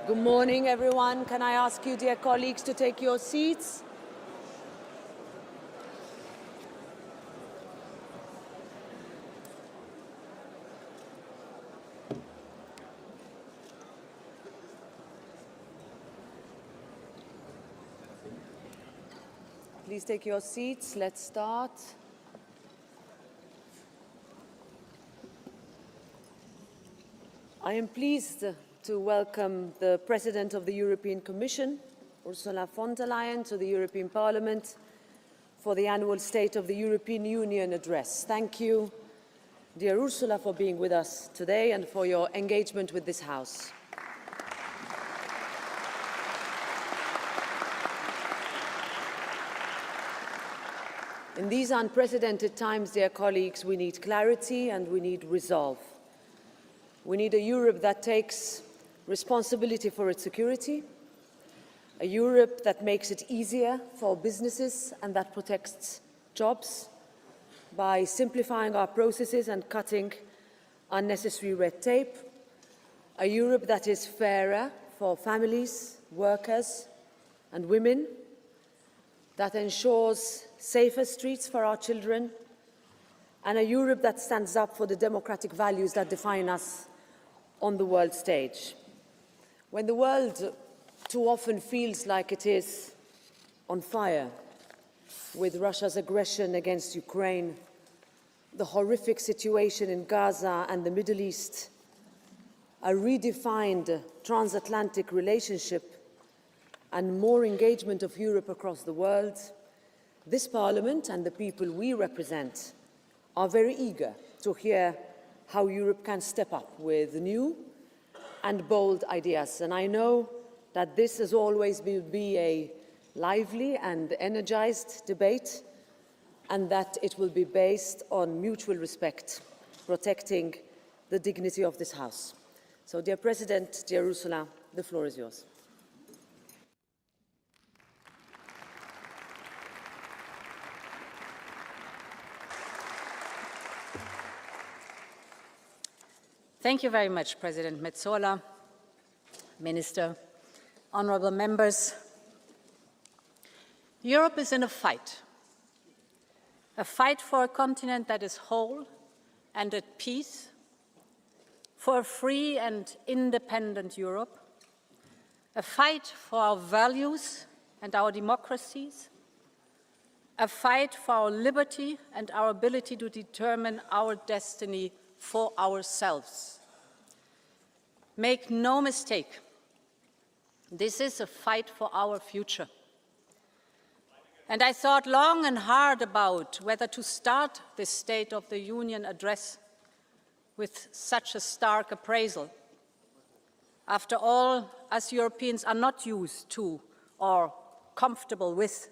Good morning, everyone. Can I ask you, dear colleagues, to take your seats? Please take your seats. Let's start. I am pleased to welcome the President of the European Commission, Ursula von der Leyen, to the European Parliament for the annual State of the European Union address. Thank you, dear Ursula, for being with us today and for your engagement with this House. In these unprecedented times, dear colleagues, we need clarity and we need resolve. We need a Europe that takes responsibility for its security, a Europe that makes it easier for businesses and that protects jobs by simplifying our processes and cutting unnecessary red tape, a Europe that is fairer for families, workers and women, that ensures safer streets for our children, and a Europe that stands up for the democratic values that define us on the world stage. When the world too often feels like it is on fire with Russia's aggression against Ukraine, the horrific situation in Gaza and the Middle East, a redefined transatlantic relationship, and more engagement of Europe across the world, this Parliament and the people we represent are very eager to hear how Europe can step up with new and bold ideas. And I know that this, as always, will be a lively and energized debate, and that it will be based on mutual respect, protecting the dignity of this House. So, dear President, dear Ursula, the floor is yours. Thank you very much, President Metsola, Minister, honorable members. Europe is in a fight for a continent that is whole and at peace, for a free and independent Europe, a fight for our values and our democracies, a fight for our liberty and our ability to determine our destiny for ourselves. Make no mistake, this is a fight for our future. And I thought long and hard about whether to start this State of the Union address with such a stark appraisal. After all, us Europeans are not used to or comfortable with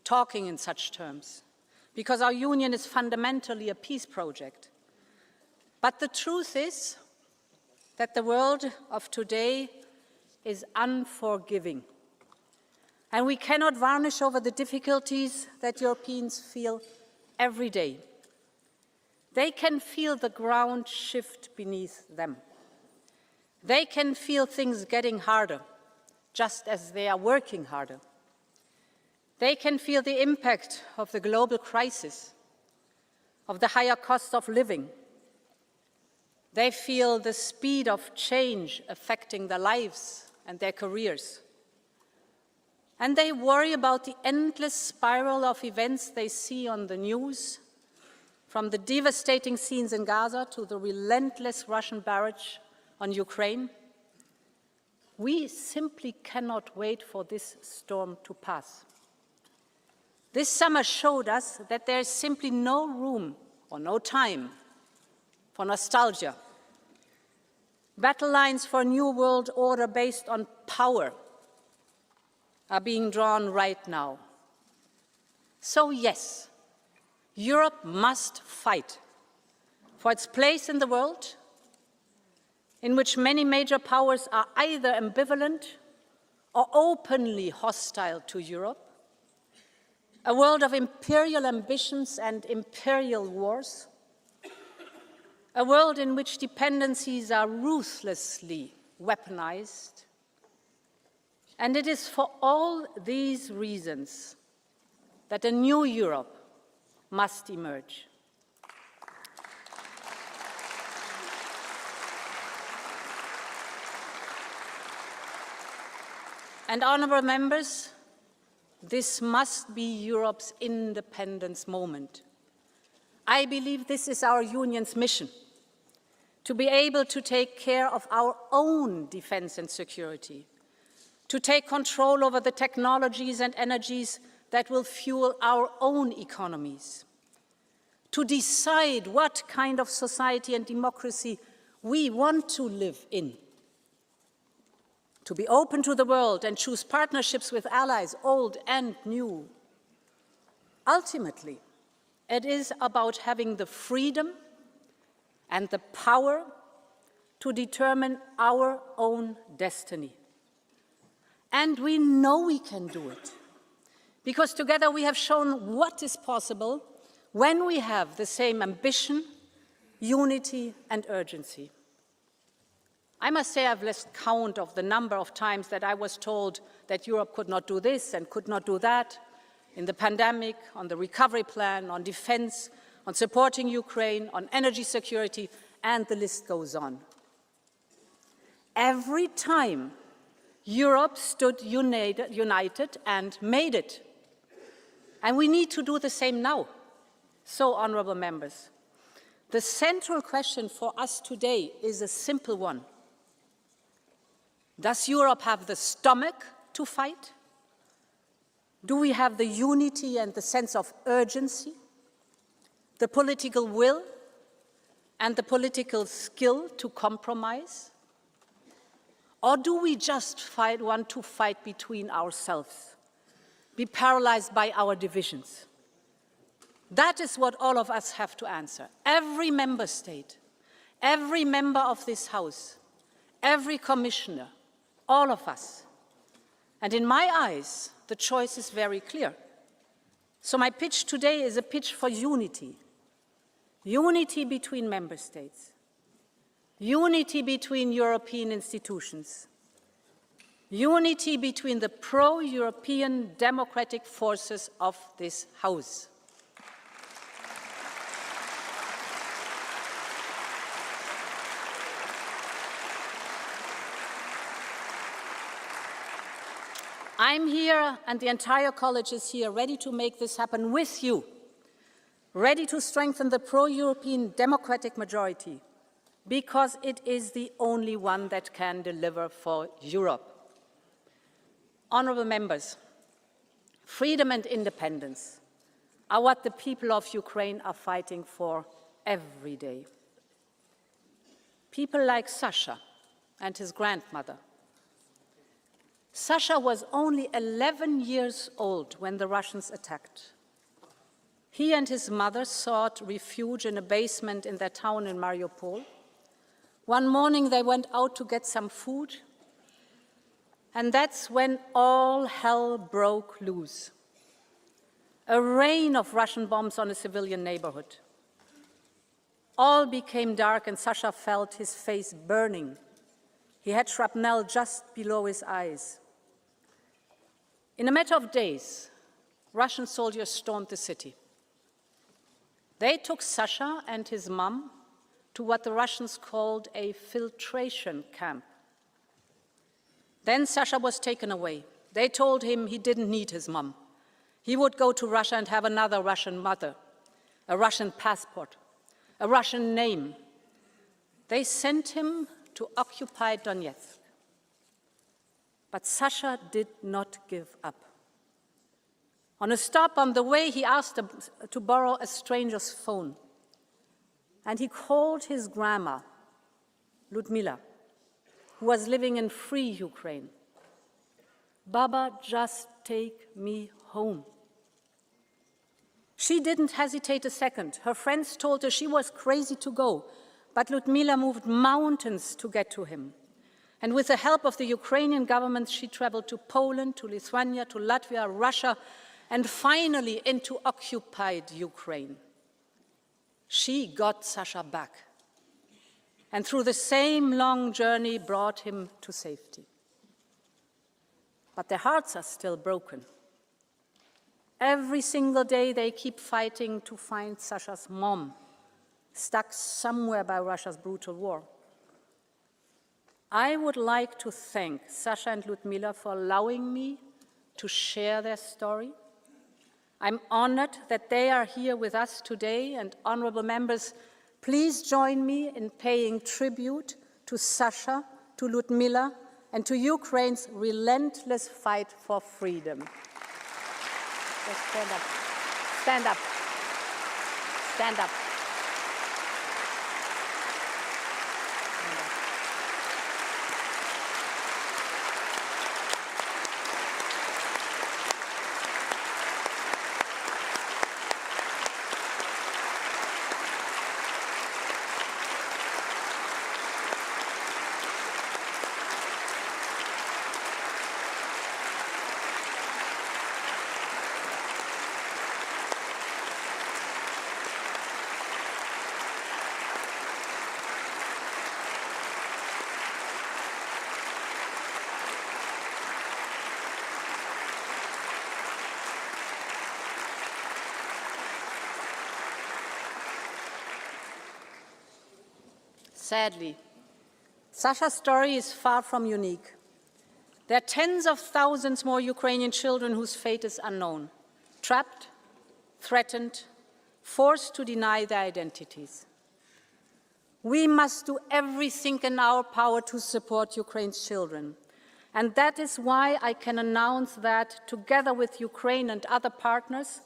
talking in such terms, because our union is fundamentally a peace project. But the truth is that the world of today is unforgiving, and we cannot varnish over the difficulties that Europeans feel every day. They can feel the ground shift beneath them. They can feel things getting harder, just as they are working harder. They can feel the impact of the global crisis, of the higher cost of living. They feel the speed of change affecting their lives and their careers. And they worry about the endless spiral of events they see on the news, from the devastating scenes in Gaza to the relentless Russian barrage on Ukraine. We simply cannot wait for this storm to pass. This summer showed us that there is simply no room or no time for nostalgia. Battle lines for a new world order based on power are being drawn right now. So yes, Europe must fight for its place in the world, in which many major powers are either ambivalent or openly hostile to Europe, a world of imperial ambitions and imperial wars, a world in which dependencies are ruthlessly weaponized, And it is for all these reasons that a new Europe must emerge. And honourable members, this must be Europe's independence moment. I believe this is our union's mission, to be able to take care of our own defence and security, to take control over the technologies and energies that will fuel our own economies, to decide what kind of society and democracy we want to live in, to be open to the world and choose partnerships with allies, old and new. Ultimately, it is about having the freedom and the power to determine our own destiny. And we know we can do it, because together we have shown what is possible when we have the same ambition, unity, and urgency. I must say I've lost count of the number of times that I was told that Europe could not do this and could not do that, in the pandemic, on the recovery plan, on defense, on supporting Ukraine, on energy security, and the list goes on. Every time, Europe stood united and made it. And we need to do the same now. So, honourable members, the central question for us today is a simple one. Does Europe have the stomach to fight? Do we have the unity and the sense of urgency, the political will and the political skill to compromise? Or do we just want to fight between ourselves, be paralyzed by our divisions? That is what all of us have to answer. Every member state, every member of this House, every commissioner, all of us. And in my eyes, the choice is very clear. So my pitch today is a pitch for unity. Unity between member states. Unity between European institutions. Unity between the pro-European democratic forces of this House. I'm here, and the entire college is here, ready to make this happen with you, ready to strengthen the pro-European democratic majority, because it is the only one that can deliver for Europe. Honourable members, freedom and independence are what the people of Ukraine are fighting for every day. People like Sasha and his grandmother. Sasha was only 11 years old when the Russians attacked. He and his mother sought refuge in a basement in their town in Mariupol. One morning they went out to get some food, and that's when all hell broke loose. A rain of Russian bombs on a civilian neighborhood. All became dark and Sasha felt his face burning. He had shrapnel just below his eyes. In a matter of days, Russian soldiers stormed the city. They took Sasha and his mom to what the Russians called a filtration camp. Then Sasha was taken away. They told him he didn't need his mom. He would go to Russia and have another Russian mother, a Russian passport, a Russian name. They sent him to occupied Donetsk. But Sasha did not give up. On a stop on the way, he asked to borrow a stranger's phone. And he called his grandma, Ludmila, who was living in free Ukraine. Baba, just take me home. She didn't hesitate a second. Her friends told her she was crazy to go, but Ludmila moved mountains to get to him. And with the help of the Ukrainian government, she traveled to Poland, to Lithuania, to Latvia, Russia, and finally into occupied Ukraine. She got Sasha back, and through the same long journey brought him to safety. but their hearts are still broken. Every single day they keep fighting to find Sasha's mom, stuck somewhere by Russia's brutal war. I would like to thank Sasha and Ludmila for allowing me to share their story. I'm honored that they are here with us today, and honorable members, please join me in paying tribute to Sasha, to Ludmila, and to Ukraine's relentless fight for freedom. Just stand up. Stand up. Stand up. Sadly, Sasha's story is far from unique. There are tens of thousands more Ukrainian children whose fate is unknown, trapped, threatened, forced to deny their identities. We must do everything in our power to support Ukraine's children. And that is why I can announce that, together with Ukraine and other partners,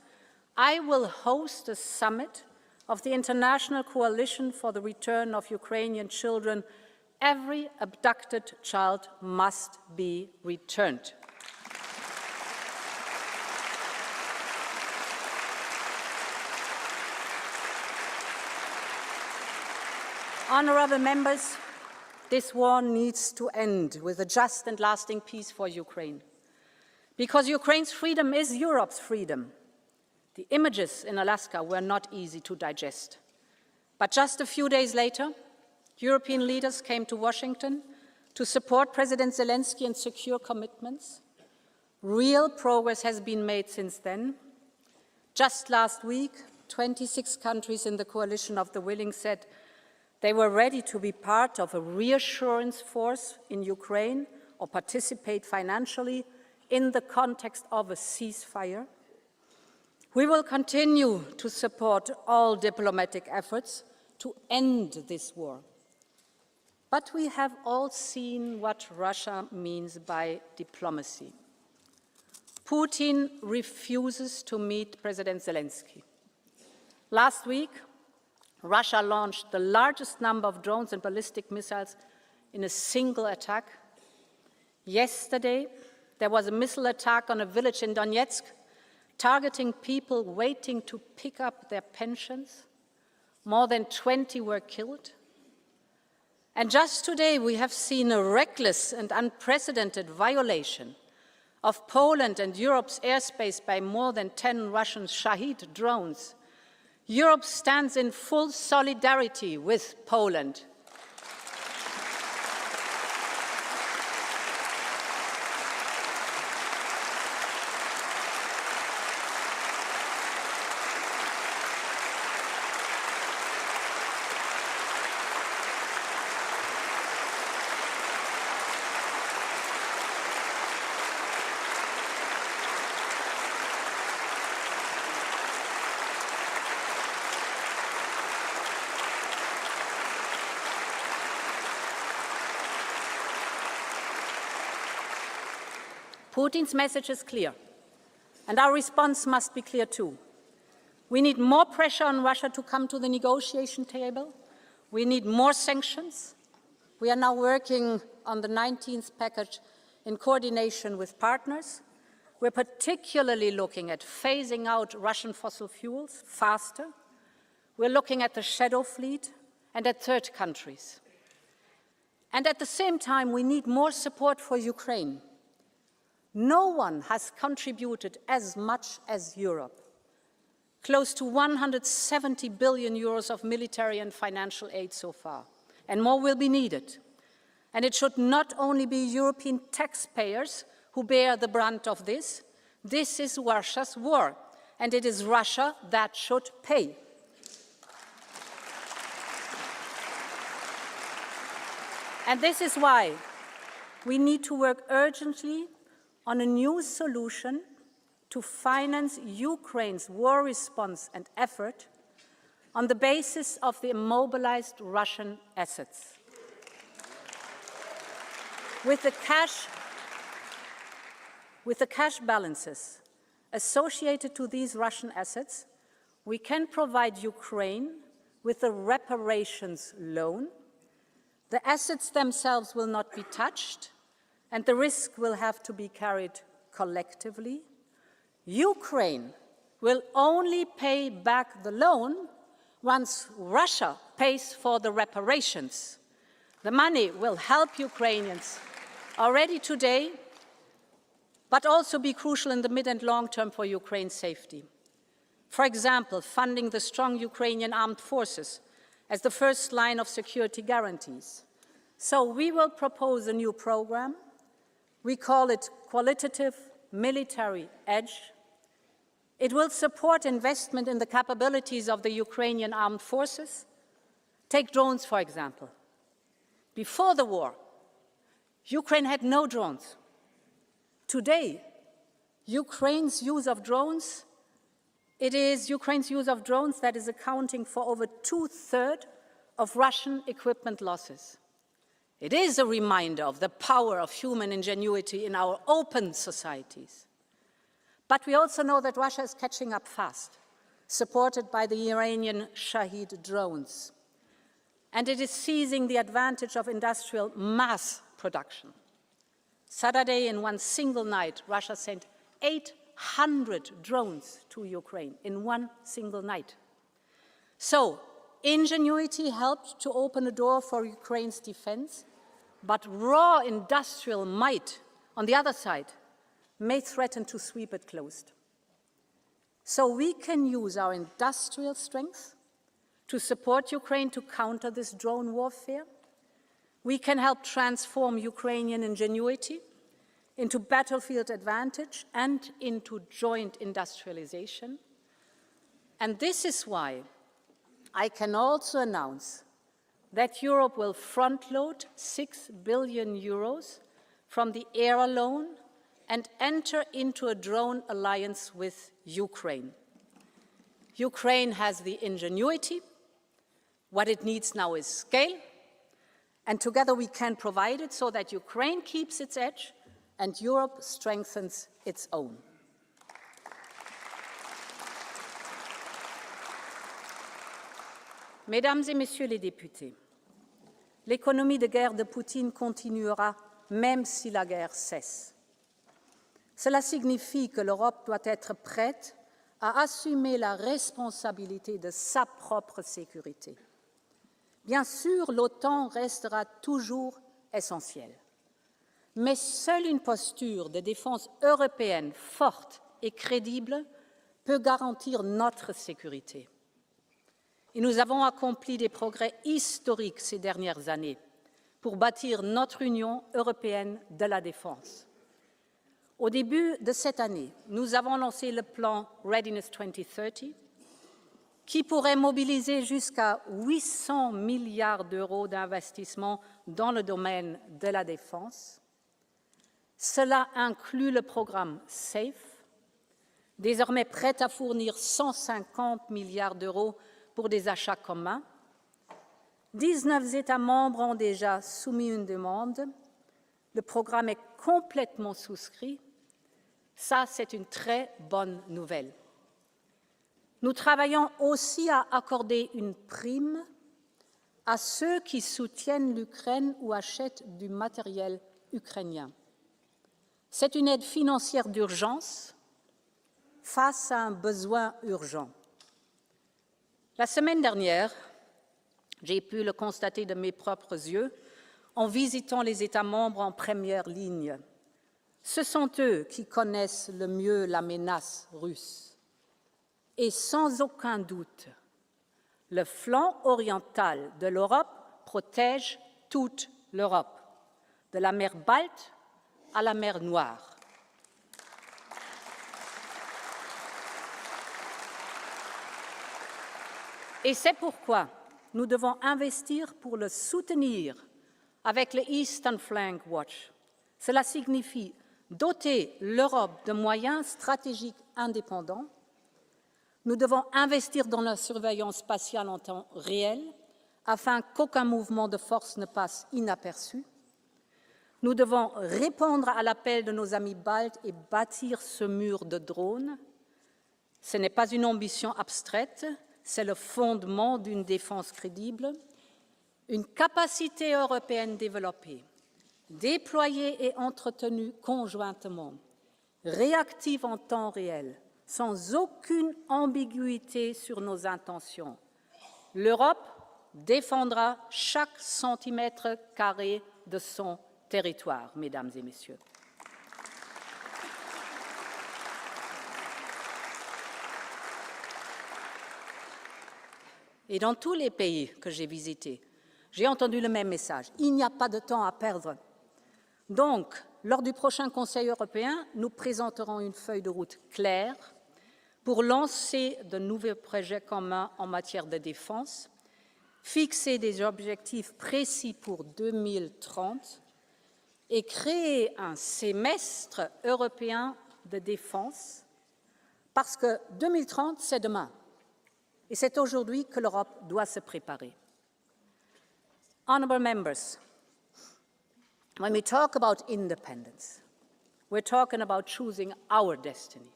I will host a summit of the International Coalition for the Return of Ukrainian Children. Every abducted child must be returned. Honorable members, this war needs to end with a just and lasting peace for Ukraine. Because Ukraine's freedom is Europe's freedom. The images in Alaska were not easy to digest. But just a few days later, European leaders came to Washington to support President Zelensky and secure commitments. Real progress has been made since then. Just last week, 26 countries in the coalition of the willing said they were ready to be part of a reassurance force in Ukraine or participate financially in the context of a ceasefire. We will continue to support all diplomatic efforts to end this war. But we have all seen what Russia means by diplomacy. Putin refuses to meet President Zelensky. Last week, Russia launched the largest number of drones and ballistic missiles in a single attack. Yesterday, there was a missile attack on a village in Donetsk, targeting people waiting to pick up their pensions. More than 20 were killed. And just today, we have seen a reckless and unprecedented violation of Poland and Europe's airspace by more than 10 Russian Shahid drones. Europe stands in full solidarity with Poland. Putin's message is clear, and our response must be clear too. We need more pressure on Russia to come to the negotiation table. We need more sanctions. We are now working on the 19th package in coordination with partners. We're particularly looking at phasing out Russian fossil fuels faster. We're looking at the shadow fleet and at third countries. And at the same time, we need more support for Ukraine. No one has contributed as much as Europe. Close to 170 billion euros of military and financial aid so far, and more will be needed. And it should not only be European taxpayers who bear the brunt of this. This is Russia's war, and it is Russia that should pay. And this is why we need to work urgently on a new solution to finance Ukraine's war response and effort on the basis of the immobilized Russian assets. With the cash balances associated to these Russian assets, we can provide Ukraine with a reparations loan. The assets themselves will not be touched, and the risk will have to be carried collectively. Ukraine will only pay back the loan once Russia pays for the reparations. The money will help Ukrainians already today, but also be crucial in the mid and long term for Ukraine's safety. For example, funding the strong Ukrainian armed forces as the first line of security guarantees. So we will propose a new program. We call it Qualitative Military Edge. It will support investment in the capabilities of the Ukrainian armed forces. Take drones, for example. Before the war, Ukraine had no drones. Today, Ukraine's use of drones, it is Ukraine's use of drones that is accounting for over 2/3 of Russian equipment losses. It is a reminder of the power of human ingenuity in our open societies. But we also know that Russia is catching up fast, supported by the Iranian Shahid drones. And it is seizing the advantage of industrial mass production. Saturday, in one single night, Russia sent 800 drones to Ukraine in one single night. So, ingenuity helped to open a door for Ukraine's defense, but raw industrial might, on the other side, may threaten to sweep it closed. So we can use our industrial strength to support Ukraine to counter this drone warfare. We can help transform Ukrainian ingenuity into battlefield advantage and into joint industrialization. And this is why I can also announce that Europe will front-load 6 billion euros from the ERA loan and enter into a drone alliance with Ukraine. Ukraine has the ingenuity. What it needs now is scale. And together we can provide it so that Ukraine keeps its edge and Europe strengthens its own. Mesdames et Messieurs les députés, l'économie de guerre de Poutine continuera même si la guerre cesse. Cela signifie que l'Europe doit être prête à assumer la responsabilité de sa propre sécurité. Bien sûr, l'OTAN restera toujours essentielle, mais seule une posture de défense européenne forte et crédible peut garantir notre sécurité. Et nous avons accompli des progrès historiques ces dernières années pour bâtir notre Union européenne de la défense. Au début de cette année, nous avons lancé le plan Readiness 2030, qui pourrait mobiliser jusqu'à 800 milliards d'euros d'investissement dans le domaine de la défense. Cela inclut le programme SAFE, désormais prêt à fournir 150 milliards d'euros pour des achats communs. 19 États membres ont déjà soumis une demande. Le programme est complètement souscrit. Ça, c'est une très bonne nouvelle. Nous travaillons aussi à accorder une prime à ceux qui soutiennent l'Ukraine ou achètent du matériel ukrainien. C'est une aide financière d'urgence face à un besoin urgent. La semaine dernière, j'ai pu le constater de mes propres yeux en visitant les États membres en première ligne. Ce sont eux qui connaissent le mieux la menace russe. Et sans aucun doute, le flanc oriental de l'Europe protège toute l'Europe, de la mer Balte à la mer Noire. Et c'est pourquoi nous devons investir pour le soutenir avec le Eastern Flank Watch. Cela signifie doter l'Europe de moyens stratégiques indépendants. Nous devons investir dans la surveillance spatiale en temps réel afin qu'aucun mouvement de force ne passe inaperçu. Nous devons répondre à l'appel de nos amis baltes et bâtir ce mur de drones. Ce n'est pas une ambition abstraite, c'est le fondement d'une défense crédible. Une capacité européenne développée, déployée et entretenue conjointement, réactive en temps réel, sans aucune ambiguïté sur nos intentions. L'Europe défendra chaque centimètre carré de son territoire, mesdames et messieurs. Et dans tous les pays que j'ai visités, j'ai entendu le même message. Il n'y a pas de temps à perdre. Donc, lors du prochain Conseil européen, nous présenterons une feuille de route claire pour lancer de nouveaux projets communs en matière de défense, fixer des objectifs précis pour 2030 et créer un semestre européen de défense, parce que 2030, c'est demain. Et c'est aujourd'hui que l'Europe doit se préparer. Honourable members, when we talk about independence, we're talking about choosing our destiny.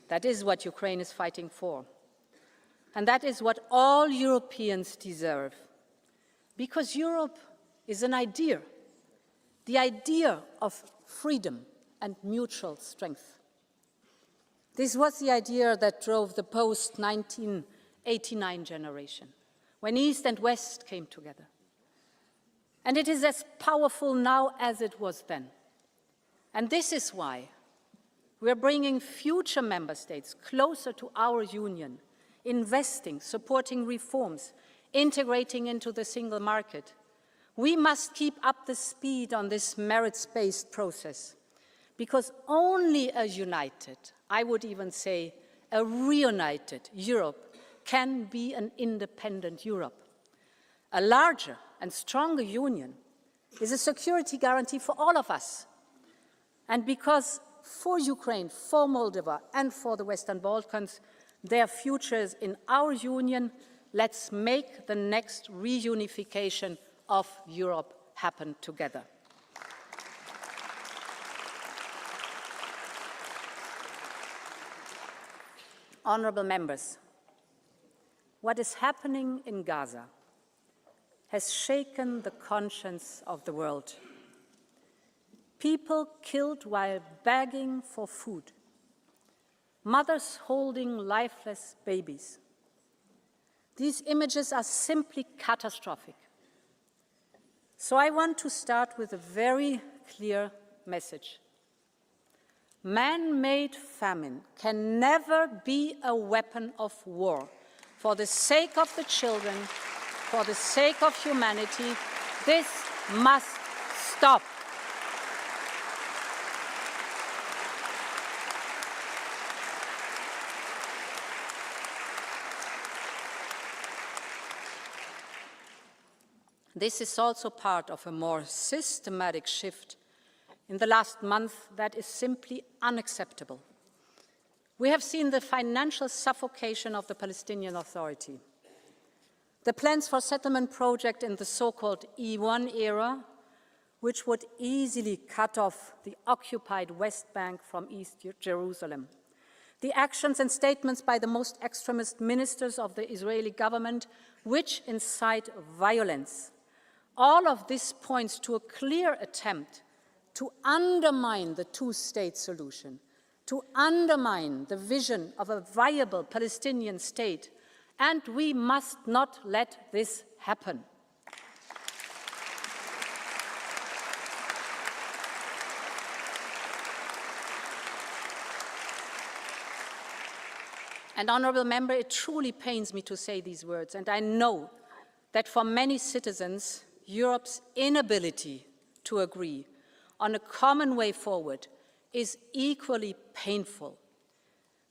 That is what Ukraine is fighting for. And that is what all Europeans deserve. Because Europe is an idea, the idea of freedom and mutual strength. This was the idea that drove the post-1989 generation, when East and West came together. And it is as powerful now as it was then. And this is why we are bringing future member states closer to our union, investing, supporting reforms, integrating into the single market. We must keep up the speed on this merits-based process, because only a united, I would even say a reunited Europe can be an independent Europe. A larger and stronger union is a security guarantee for all of us. And because for Ukraine, for Moldova, and for the Western Balkans, their futures in our union, let's make the next reunification of Europe happen together. Honourable members, what is happening in Gaza has shaken the conscience of the world. People killed while begging for food. Mothers holding lifeless babies. These images are simply catastrophic. So I want to start with a very clear message. Man-made famine can never be a weapon of war. For the sake of the children, for the sake of humanity, this must stop. This is also part of a more systematic shift in the last month that is simply unacceptable. We have seen the financial suffocation of the Palestinian Authority. The plans for settlement project in the so-called E1 era, which would easily cut off the occupied West Bank from East Jerusalem. The actions and statements by the most extremist ministers of the Israeli government, which incite violence. All of this points to a clear attempt to undermine the two-state solution, to undermine the vision of a viable Palestinian state, and we must not let this happen. And honourable member, it truly pains me to say these words, and I know that for many citizens, Europe's inability to agree on a common way forward is equally painful.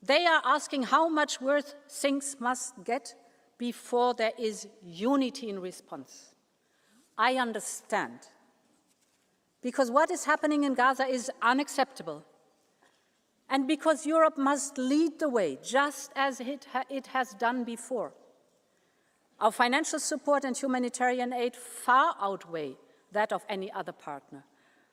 They are asking how much worse things must get before there is unity in response. I understand. Because what is happening in Gaza is unacceptable. And because Europe must lead the way, just as it has done before. Our financial support and humanitarian aid far outweigh that of any other partner.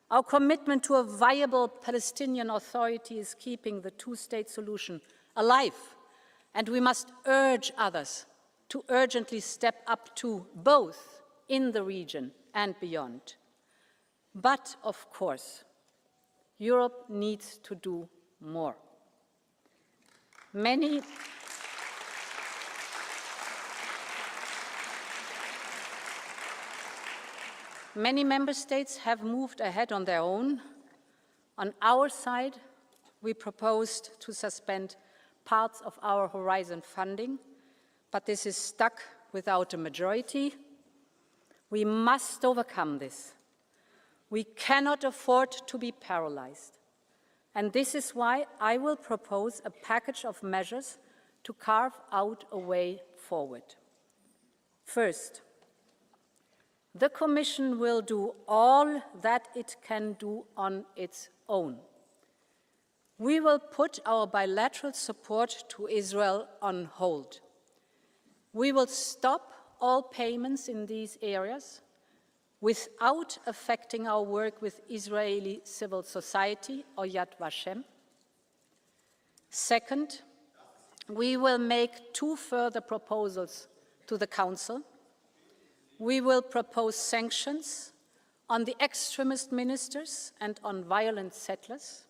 Our commitment to a viable Palestinian Authority is keeping the two-state solution alive, and we must urge others to urgently step up too, both in the region and beyond. But, of course, Europe needs to do more. Many member states have moved ahead on their own. On our side, we proposed to suspend parts of our Horizon funding, but this is stuck without a majority. We must overcome this. We cannot afford to be paralyzed. And this is why I will propose a package of measures to carve out a way forward. First, the Commission will do all that it can do on its own. We will put our bilateral support to Israel on hold. We will stop all payments in these areas without affecting our work with Israeli civil society or Yad Vashem. Second, we will make 2 further proposals to the Council. We will propose sanctions on the extremist ministers and on violent settlers.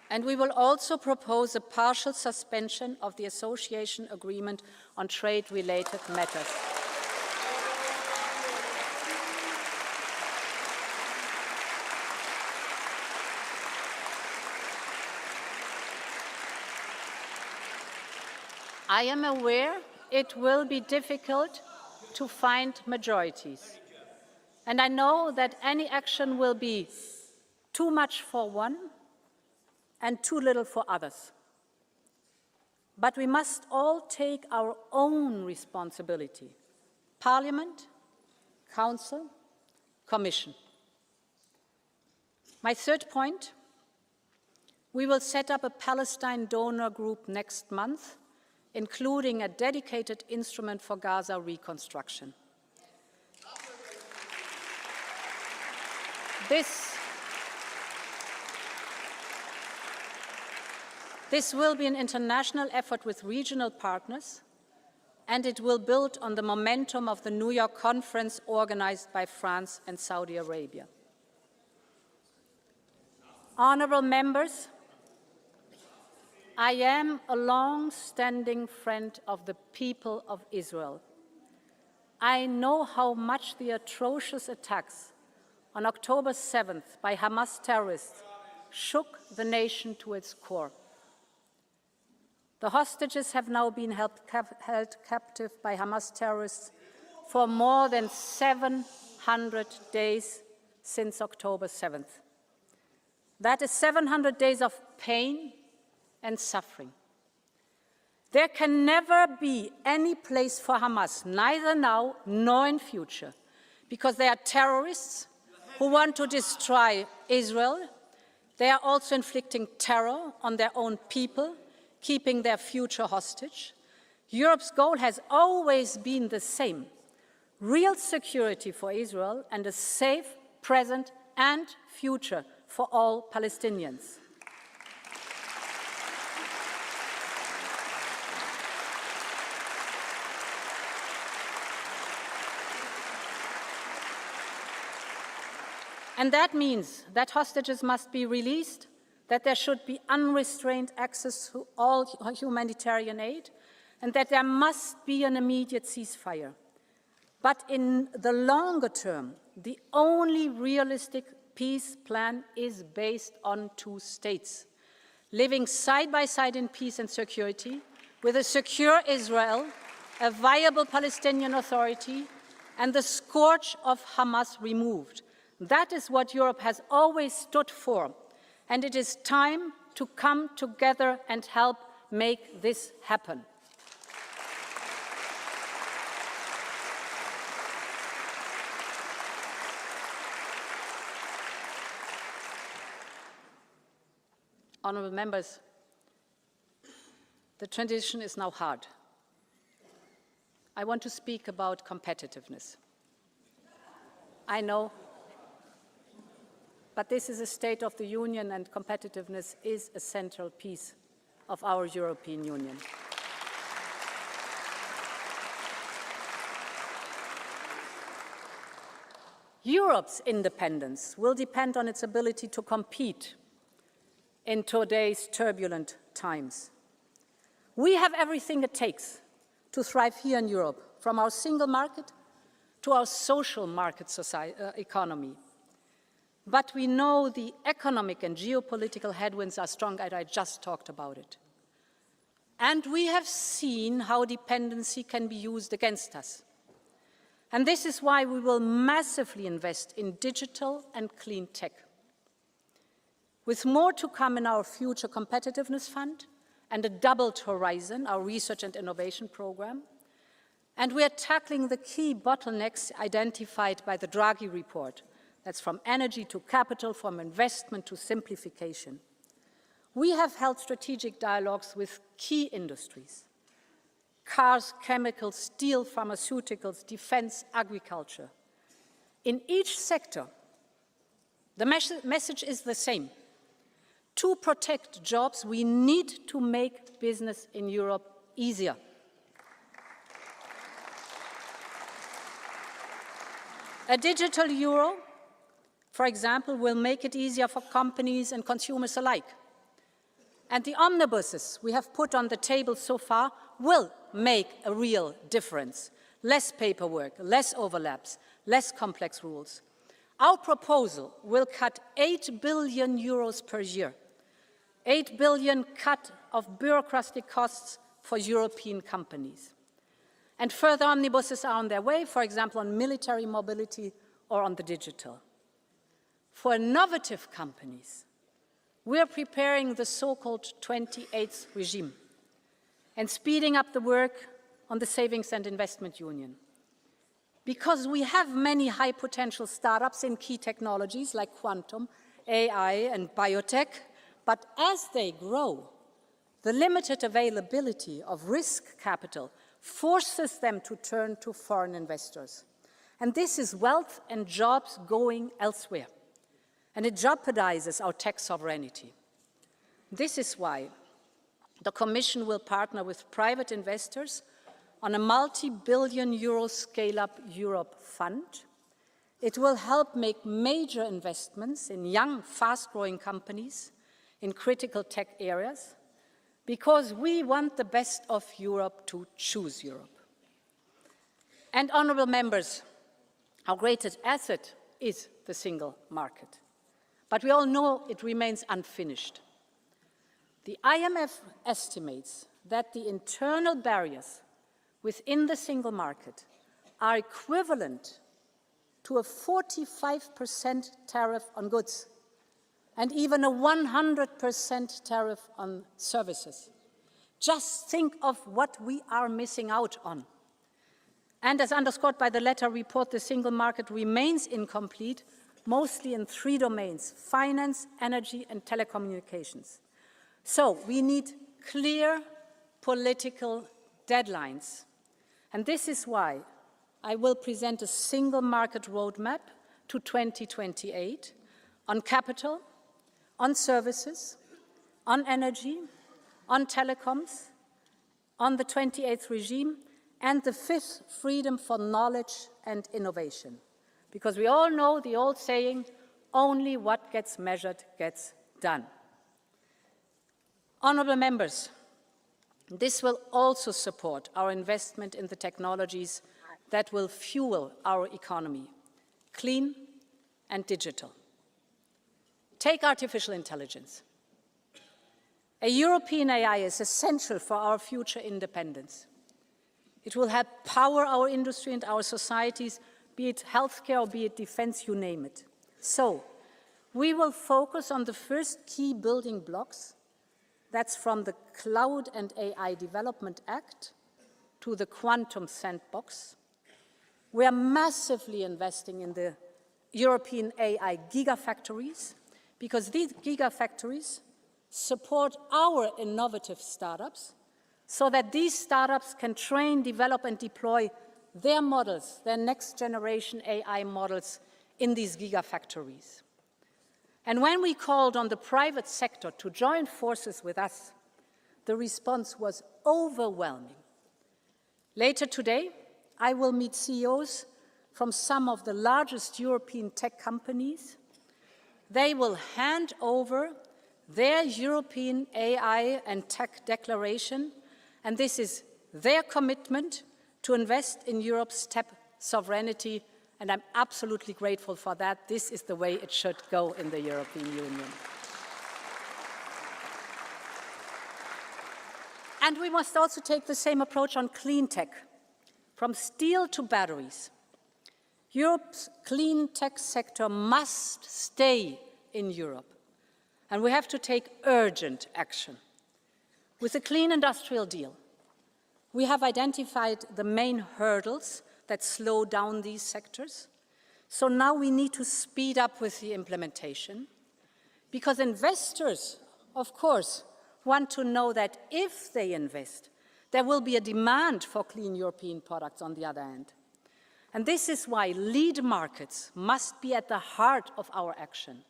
And we will also propose a partial suspension of the association agreement on trade-related matters. I am aware it will be difficult to find majorities. And I know that any action will be too much for one and too little for others. But we must all take our own responsibility. Parliament, Council, Commission. My third point, we will set up a Palestine donor group next month, including a dedicated instrument for Gaza reconstruction. This will be an international effort with regional partners, and it will build on the momentum of the New York conference organized by France and Saudi Arabia. Honorable members, I am a long-standing friend of the people of Israel. I know how much the atrocious attacks on October 7th by Hamas terrorists shook the nation to its core. The hostages have now been held captive by Hamas terrorists for more than 700 days since October 7th. That is 700 days of pain and suffering. There can never be any place for Hamas, neither now nor in future, because they are terrorists who want to destroy Israel. They are also inflicting terror on their own people, keeping their future hostage. Europe's goal has always been the same: real security for Israel and a safe present and future for all Palestinians. And that means that hostages must be released, that there should be unrestrained access to all humanitarian aid, and that there must be an immediate ceasefire. But in the longer term, the only realistic peace plan is based on 2 states, living side by side in peace and security, with a secure Israel, a viable Palestinian Authority, and the scourge of Hamas removed. That is what Europe has always stood for, and it is time to come together and help make this happen. Honourable members, the transition is now hard. I want to speak about competitiveness. I know, but this is a State of the Union, and competitiveness is a central piece of our European Union. Europe's independence will depend on its ability to compete in today's turbulent times. We have everything it takes to thrive here in Europe, from our single market to our social market economy. But we know the economic and geopolitical headwinds are strong, and I just talked about it. And we have seen how dependency can be used against us. And this is why we will massively invest in digital and clean tech. With more to come in our future competitiveness fund and a doubled horizon, our research and innovation program, and we are tackling the key bottlenecks identified by the Draghi report. That's from energy to capital, from investment to simplification. We have held strategic dialogues with key industries: cars, chemicals, steel, pharmaceuticals, defense, agriculture. In each sector, the message is the same. To protect jobs, we need to make business in Europe easier. A digital euro, for example, will make it easier for companies and consumers alike. And the omnibuses we have put on the table so far will make a real difference. Less paperwork, less overlaps, less complex rules. Our proposal will cut 8 billion euros per year. 8 billion cut of bureaucratic costs for European companies. And further omnibuses are on their way, for example, on military mobility or on the digital. For innovative companies, we are preparing the so-called 28th regime and speeding up the work on the Savings and Investment Union. Because we have many high-potential startups in key technologies like quantum, AI, and biotech, but as they grow, the limited availability of risk capital forces them to turn to foreign investors. And this is wealth and jobs going elsewhere. And it jeopardizes our tech sovereignty. This is why the Commission will partner with private investors on a multi-billion euro Scale-up Europe fund. It will help make major investments in young, fast-growing companies in critical tech areas, because we want the best of Europe to choose Europe. And honourable members, our greatest asset is the single market. But we all know it remains unfinished. The IMF estimates that the internal barriers within the single market are equivalent to a 45% tariff on goods and even a 100% tariff on services. Just think of what we are missing out on. And as underscored by the latter report, the single market remains incomplete, mostly in 3 domains: finance, energy, and telecommunications. So we need clear political deadlines. And this is why I will present a single market roadmap to 2028 on capital, on services, on energy, on telecoms, on the 28th regime, and the 5th, freedom for knowledge and innovation. Because we all know the old saying, only what gets measured gets done. Honourable members, this will also support our investment in the technologies that will fuel our economy, clean and digital. Take artificial intelligence. A European AI is essential for our future independence. It will help power our industry and our societies be it healthcare or be it defense, you name it. So, we will focus on the first key building blocks. That's from the Cloud and AI Development Act to the Quantum Sandbox. We are massively investing in the European AI gigafactories because these gigafactories support our innovative startups so that these startups can train, develop, and deploy their models, their next generation AI models in these gigafactories. And when we called on the private sector to join forces with us, the response was overwhelming. Later today, I will meet CEOs from some of the largest European tech companies. They will hand over their European AI and tech declaration, and this is their commitment to invest in Europe's tech sovereignty, and I'm absolutely grateful for that. This is the way it should go in the European Union. And we must also take the same approach on clean tech, from steel to batteries. Europe's clean tech sector must stay in Europe, and we have to take urgent action. With the Clean Industrial Deal, we have identified the main hurdles that slow down these sectors. So now we need to speed up with the implementation, because investors, of course, want to know that if they invest, there will be a demand for clean European products on the other hand. And this is why lead markets must be at the heart of our action,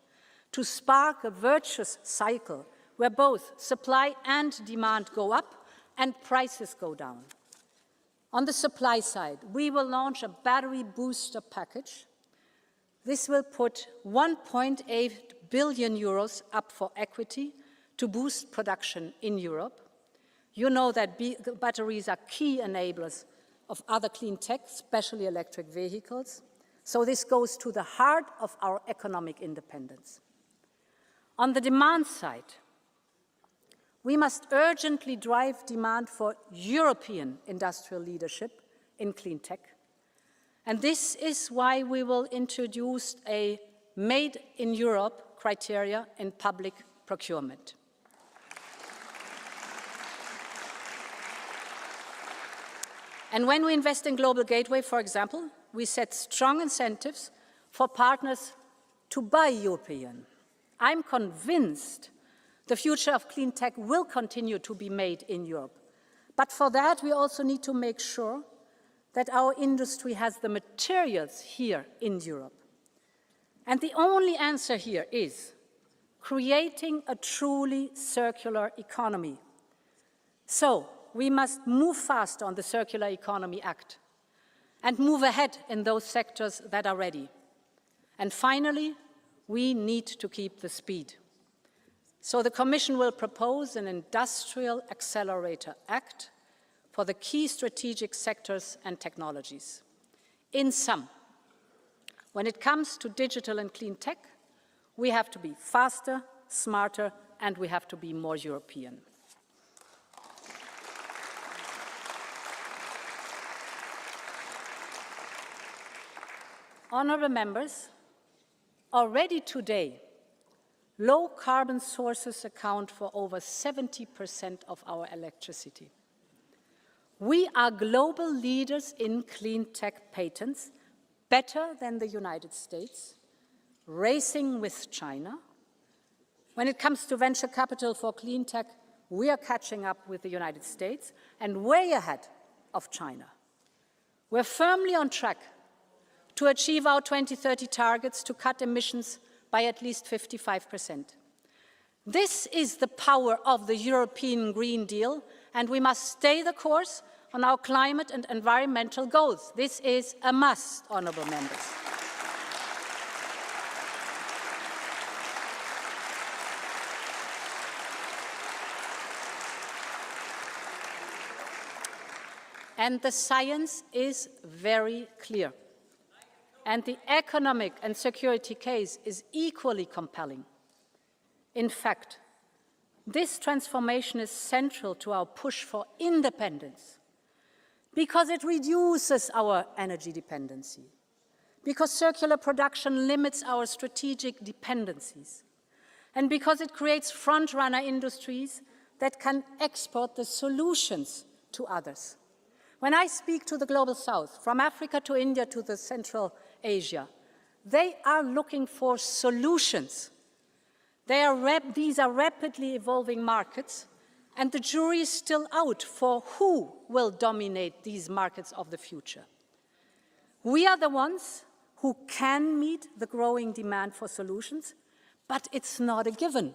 to spark a virtuous cycle where both supply and demand go up and prices go down. On the supply side, we will launch a battery booster package. This will put 1.8 billion euros up for equity to boost production in Europe. You know that batteries are key enablers of other clean tech, especially electric vehicles. So this goes to the heart of our economic independence. On the demand side, we must urgently drive demand for European industrial leadership in clean tech. And this is why we will introduce a Made in Europe criteria in public procurement. And when we invest in Global Gateway, for example, we set strong incentives for partners to buy European. I'm convinced the future of clean tech will continue to be made in Europe. But for that, we also need to make sure that our industry has the materials here in Europe. And the only answer here is creating a truly circular economy. So, we must move fast on the Circular Economy Act and move ahead in those sectors that are ready. And finally, we need to keep the speed. So the Commission will propose an Industrial Accelerator Act for the key strategic sectors and technologies. In sum, when it comes to digital and clean tech, we have to be faster, smarter, and we have to be more European. Honourable members, already today, low-carbon sources account for over 70% of our electricity. We are global leaders in clean tech patents, better than the United States, racing with China. When it comes to venture capital for clean tech, we are catching up with the United States and way ahead of China. We're firmly on track to achieve our 2030 targets to cut emissions by at least 55%. This is the power of the European Green Deal, and we must stay the course on our climate and environmental goals. This is a must, honourable members. And the science is very clear. And the economic and security case is equally compelling. In fact, this transformation is central to our push for independence because it reduces our energy dependency. because circular production limits our strategic dependencies, and because it creates front-runner industries that can export the solutions to others. When I speak to the Global South, from Africa to India to the Central Asia, they are looking for solutions. These are rapidly evolving markets, and the jury is still out for who will dominate these markets of the future. We are the ones who can meet the growing demand for solutions, but it's not a given.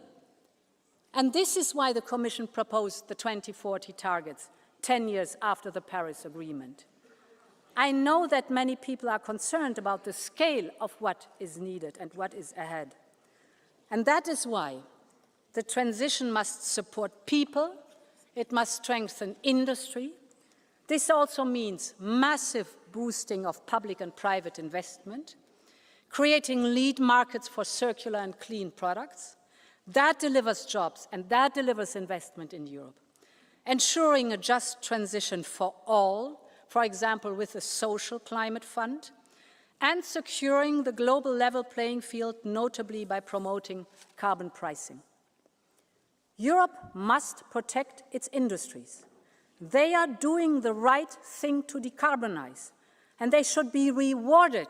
And this is why the Commission proposed the 2040 targets, 10 years after the Paris Agreement. I know that many people are concerned about the scale of what is needed and what is ahead. And that is why the transition must support people, it must strengthen industry. This also means massive boosting of public and private investment, creating lead markets for circular and clean products. That delivers jobs and that delivers investment in Europe. Ensuring a just transition for all, for example, with a social climate fund, and securing the global level playing field, notably by promoting carbon pricing. Europe must protect its industries. They are doing the right thing to decarbonize, and they should be rewarded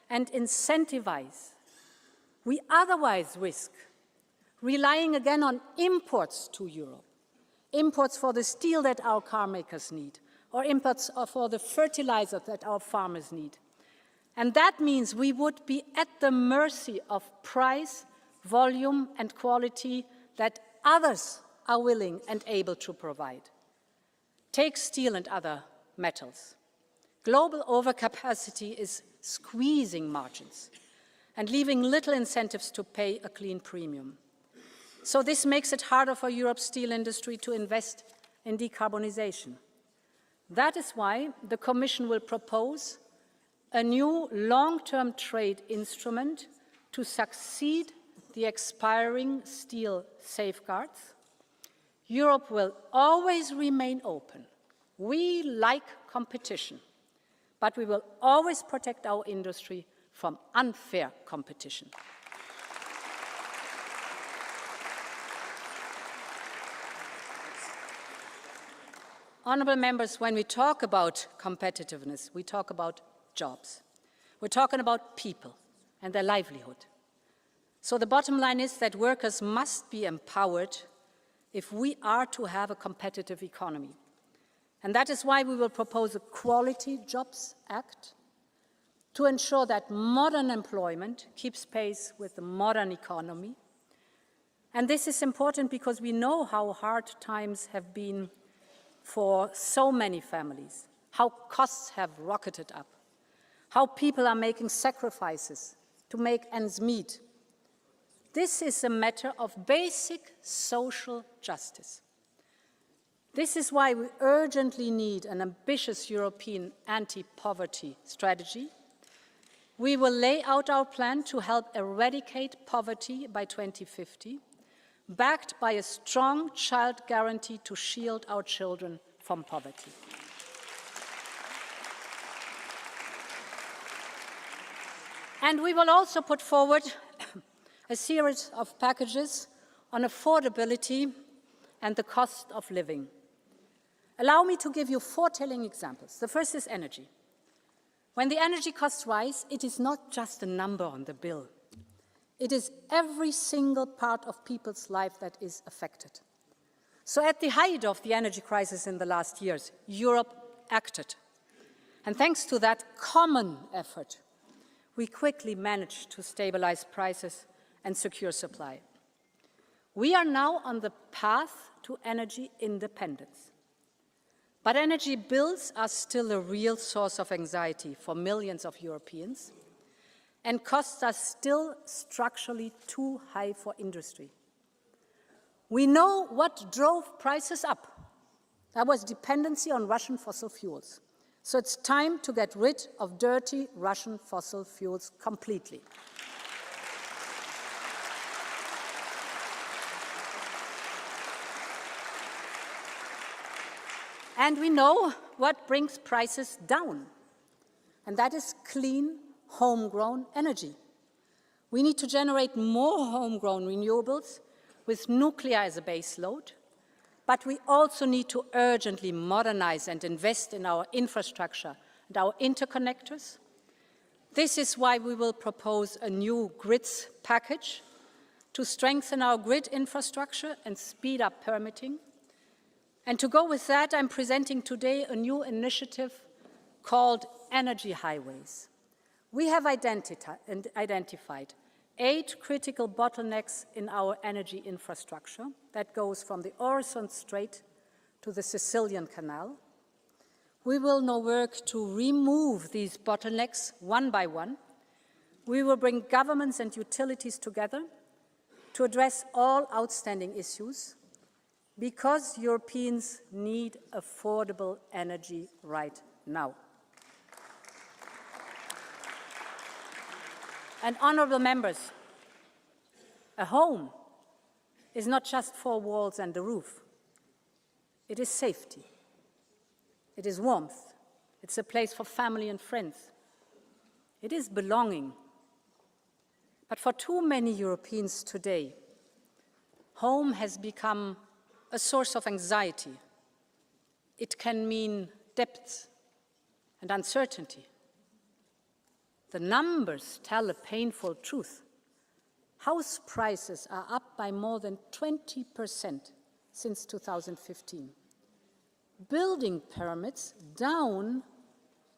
and incentivized. We otherwise risk relying again on imports to Europe, imports for the steel that our car makers need, or imports for the fertilizer that our farmers need. And that means we would be at the mercy of price, volume, and quality that others are willing and able to provide. Take steel and other metals. Global overcapacity is squeezing margins and leaving little incentives to pay a clean premium. So this makes it harder for Europe's steel industry to invest in decarbonization. That is why the Commission will propose a new long-term trade instrument to succeed the expiring steel safeguards. Europe will always remain open. We like competition, but we will always protect our industry from unfair competition. Honourable members, when we talk about competitiveness, we talk about jobs. We're talking about people and their livelihood. So the bottom line is that workers must be empowered if we are to have a competitive economy. And that is why we will propose a Quality Jobs Act to ensure that modern employment keeps pace with the modern economy. And this is important because we know how hard times have been for so many families, how costs have rocketed up, how people are making sacrifices to make ends meet. This is a matter of basic social justice. This is why we urgently need an ambitious European anti-poverty strategy. We will lay out our plan to help eradicate poverty by 2050, backed by a strong child guarantee to shield our children from poverty. And we will also put forward a series of packages on affordability and the cost of living. Allow me to give you 4 telling examples. The first is energy. When the energy costs rise, it is not just a number on the bill. It is every single part of people's life that is affected. So at the height of the energy crisis in the last years, Europe acted. And thanks to that common effort, we quickly managed to stabilize prices and secure supply. We are now on the path to energy independence. But energy bills are still a real source of anxiety for millions of Europeans, and costs are still structurally too high for industry. We know what drove prices up. That was dependency on Russian fossil fuels. So it's time to get rid of dirty Russian fossil fuels completely. And we know what brings prices down, and that is clean, homegrown energy. We need to generate more homegrown renewables with nuclear as a base load, but we also need to urgently modernize and invest in our infrastructure and our interconnectors. This is why we will propose a new grids package to strengthen our grid infrastructure and speed up permitting. And to go with that, I'm presenting today a new initiative called Energy Highways. We have identified 8 critical bottlenecks in our energy infrastructure that goes from the Øresund Strait to the Sicilian Canal. We will now work to remove these bottlenecks one by one. We will bring governments and utilities together to address all outstanding issues because Europeans need affordable energy right now. And honourable members, a home is not just 4 walls and a roof. It is safety. It is warmth. It's a place for family and friends. It is belonging. But for too many Europeans today, home has become a source of anxiety. It can mean debts and uncertainty. The numbers tell a painful truth. House prices are up by more than 20% since 2015. Building permits down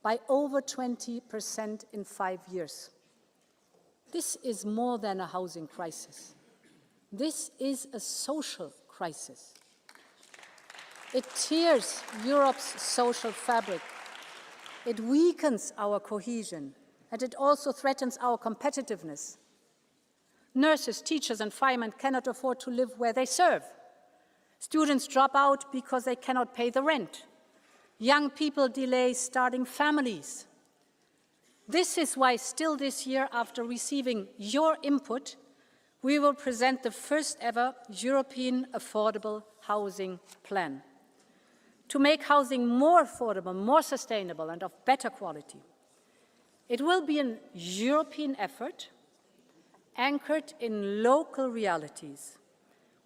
by over 20% in 5 years. This is more than a housing crisis. This is a social crisis. It tears Europe's social fabric. It weakens our cohesion. And it also threatens our competitiveness. Nurses, teachers, and firemen cannot afford to live where they serve. Students drop out because they cannot pay the rent. Young people delay starting families. This is why still this year, after receiving your input, we will present the first ever European Affordable Housing Plan to make housing more affordable, more sustainable, and of better quality. It will be a European effort anchored in local realities.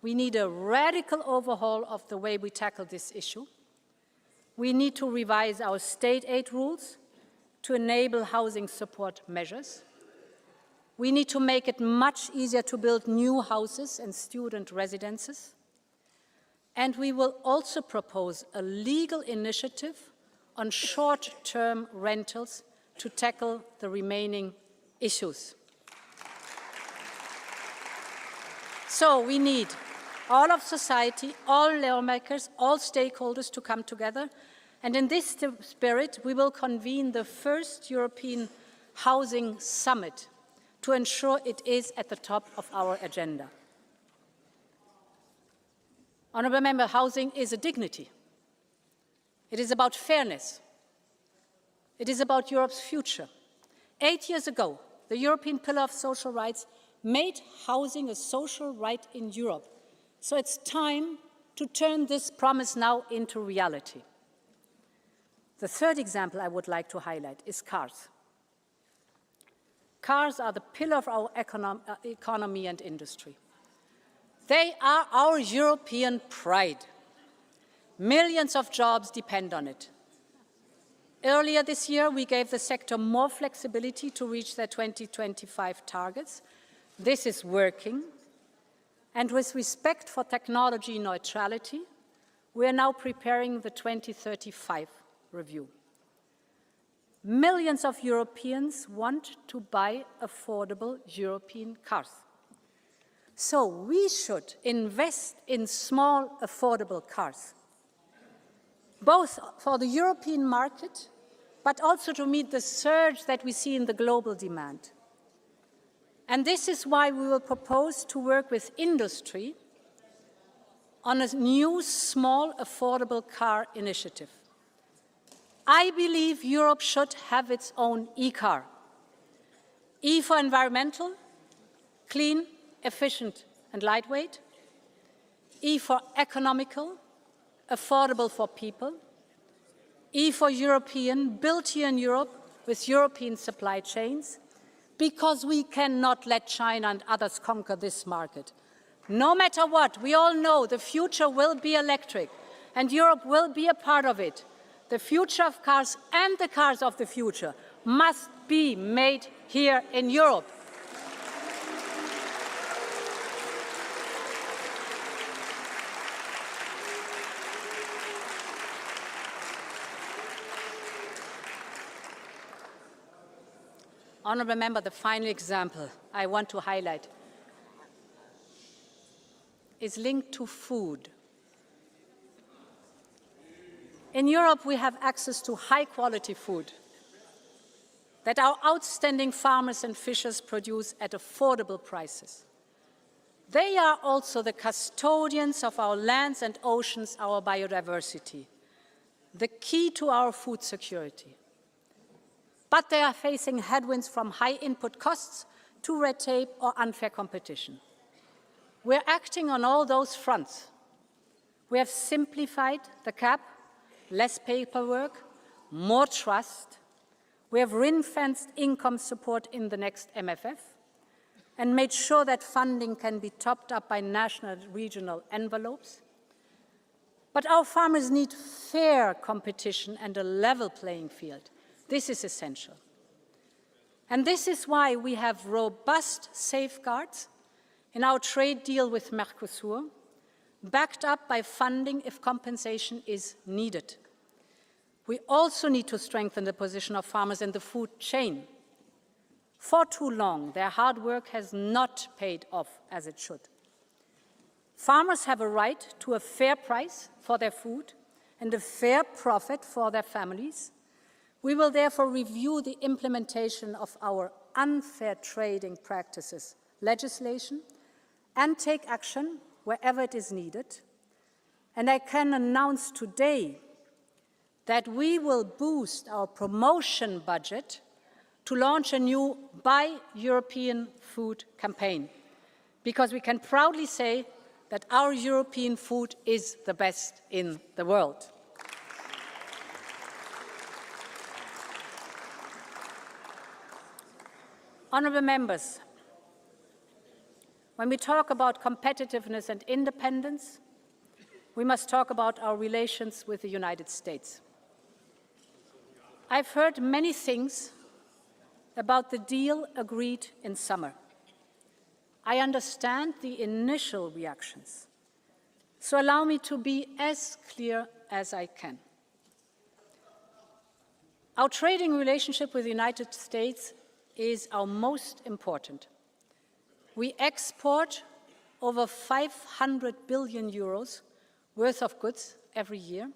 We need a radical overhaul of the way we tackle this issue. We need to revise our state aid rules to enable housing support measures. We need to make it much easier to build new houses and student residences. And we will also propose a legal initiative on short-term rentals to tackle the remaining issues. So we need all of society, all lawmakers, all stakeholders to come together. And in this spirit, we will convene the first European Housing Summit to ensure it is at the top of our agenda. Honourable Member, housing is a dignity. It is about fairness. It is about Europe's future. 8 years ago, the European Pillar of Social Rights made housing a social right in Europe. So it's time to turn this promise now into reality. The third example I would like to highlight is cars. Cars are the pillar of our economy and industry. They are our European pride. Millions of jobs depend on it. Earlier this year, we gave the sector more flexibility to reach their 2025 targets. This is working. And with respect for technology neutrality, we are now preparing the 2035 review. Millions of Europeans want to buy affordable European cars. So we should invest in small, affordable cars, both for the European market, but also to meet the surge that we see in the global demand. And this is why we will propose to work with industry on a new small affordable car initiative. I believe Europe should have its own e-car. E for environmental, clean, efficient and lightweight. E for economical, affordable for people. E for European, built here in Europe, with European supply chains, because we cannot let China and others conquer this market. No matter what, we all know the future will be electric, and Europe will be a part of it. The future of cars and the cars of the future must be made here in Europe. Honourable Member, the final example I want to highlight is linked to food. In Europe, we have access to high-quality food that our outstanding farmers and fishers produce at affordable prices. They are also the custodians of our lands and oceans, our biodiversity, the key to our food security. But they are facing headwinds from high input costs to red tape or unfair competition. We're acting on all those fronts. We have simplified the CAP, less paperwork, more trust. We have ring-fenced income support in the next MFF and made sure that funding can be topped up by national and regional envelopes. But our farmers need fair competition and a level playing field. This is essential. And this is why we have robust safeguards in our trade deal with Mercosur, backed up by funding if compensation is needed. We also need to strengthen the position of farmers in the food chain. For too long, their hard work has not paid off as it should. Farmers have a right to a fair price for their food and a fair profit for their families. We will therefore review the implementation of our unfair trading practices legislation and take action wherever it is needed. And I can announce today that we will boost our promotion budget to launch a new Buy European Food campaign, because we can proudly say that our European food is the best in the world. Honourable Members, when we talk about competitiveness and independence, we must talk about our relations with the United States. I've heard many things about the deal agreed in summer. I understand the initial reactions, so allow me to be as clear as I can. Our trading relationship with the United States is our most important. We export over 500 billion euros worth of goods every year.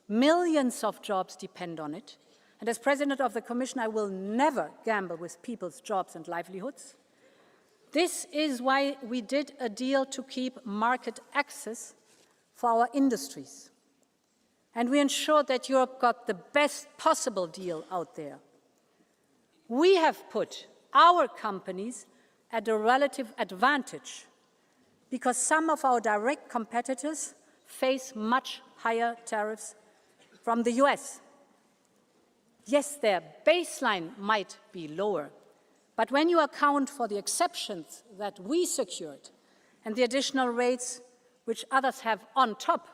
Millions of jobs depend on it. And as President of the Commission, I will never gamble with people's jobs and livelihoods. This is why we did a deal to keep market access for our industries. And we ensured that Europe got the best possible deal out there. We have put our companies at a relative advantage because some of our direct competitors face much higher tariffs from the US. Yes, their baseline might be lower, but when you account for the exceptions that we secured and the additional rates which others have on top,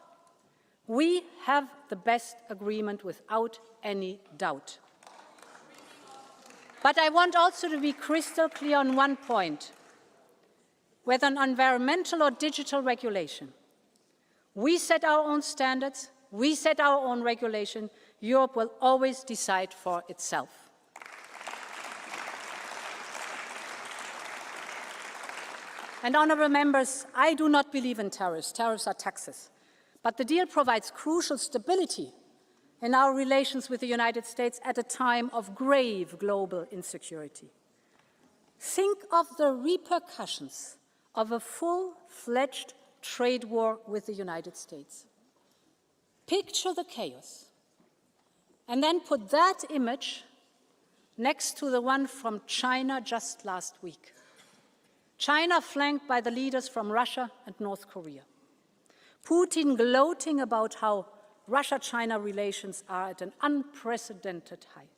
we have the best agreement without any doubt. But I want also to be crystal clear on one point. Whether on environmental or digital regulation, we set our own standards, we set our own regulation. Europe will always decide for itself. And honourable members, I do not believe in tariffs. Tariffs are taxes. But the deal provides crucial stability in our relations with the United States at a time of grave global insecurity. Think of the repercussions of a full-fledged trade war with the United States. Picture the chaos, and then put that image next to the one from China just last week. China flanked by the leaders from Russia and North Korea. Putin gloating about how Russia-China relations are at an unprecedented high.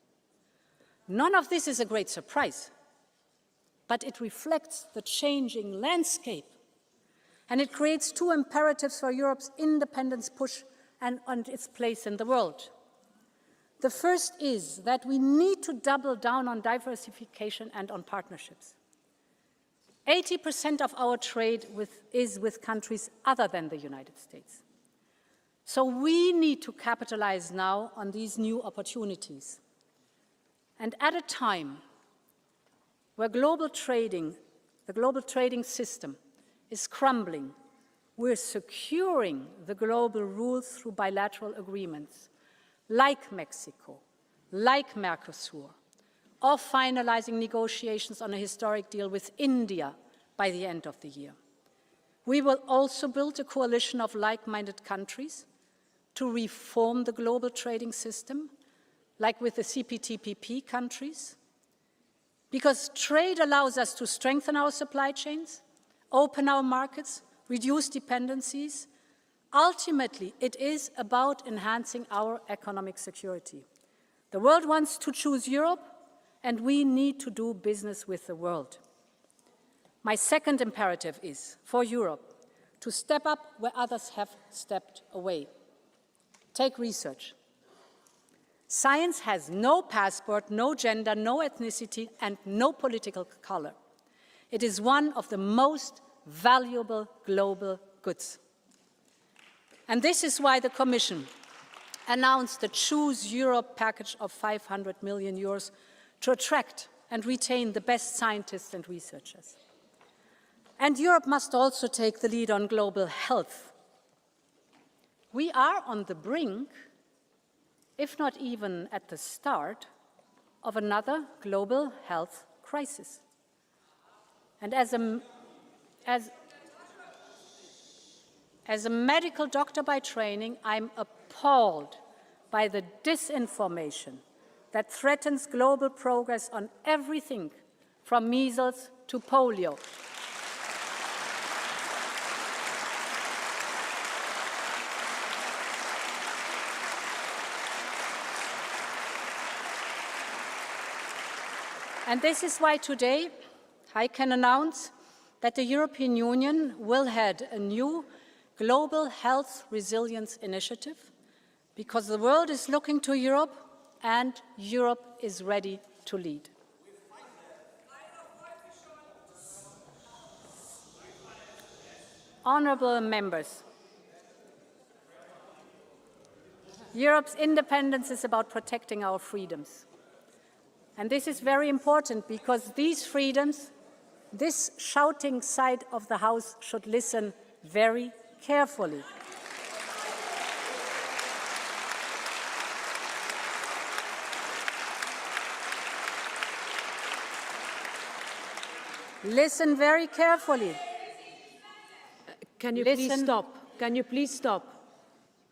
None of this is a great surprise, but it reflects the changing landscape. And it creates two imperatives for Europe's independence push and its place in the world. The first is that we need to double down on diversification and on partnerships. 80% of our trade is with countries other than the United States. So we need to capitalize now on these new opportunities. And at a time where the global trading system is crumbling, we're securing the global rules through bilateral agreements, like Mexico, like Mercosur, or finalizing negotiations on a historic deal with India by the end of the year. We will also build a coalition of like-minded countries to reform the global trading system, like with the CPTPP countries, because trade allows us to strengthen our supply chains, open our markets, reduce dependencies. Ultimately, it is about enhancing our economic security. The world wants to choose Europe, and we need to do business with the world. My second imperative is for Europe to step up where others have stepped away. Take research. Science has no passport, no gender, no ethnicity, and no political color. It is one of the most valuable global goods. And this is why the Commission announced the Choose Europe package of 500 million euros to attract and retain the best scientists and researchers. And Europe must also take the lead on global health. We are on the brink, if not even at the start, of another global health crisis. And as a medical doctor by training, I'm appalled by the disinformation that threatens global progress on everything from measles to polio. And this is why today I can announce that the European Union will head a new global health resilience initiative, because the world is looking to Europe and Europe is ready to lead. Honourable members, Europe's independence is about protecting our freedoms. And this is very important because these freedoms, this shouting side of the House should listen very carefully. Listen very carefully. Can you please stop? Can you please stop?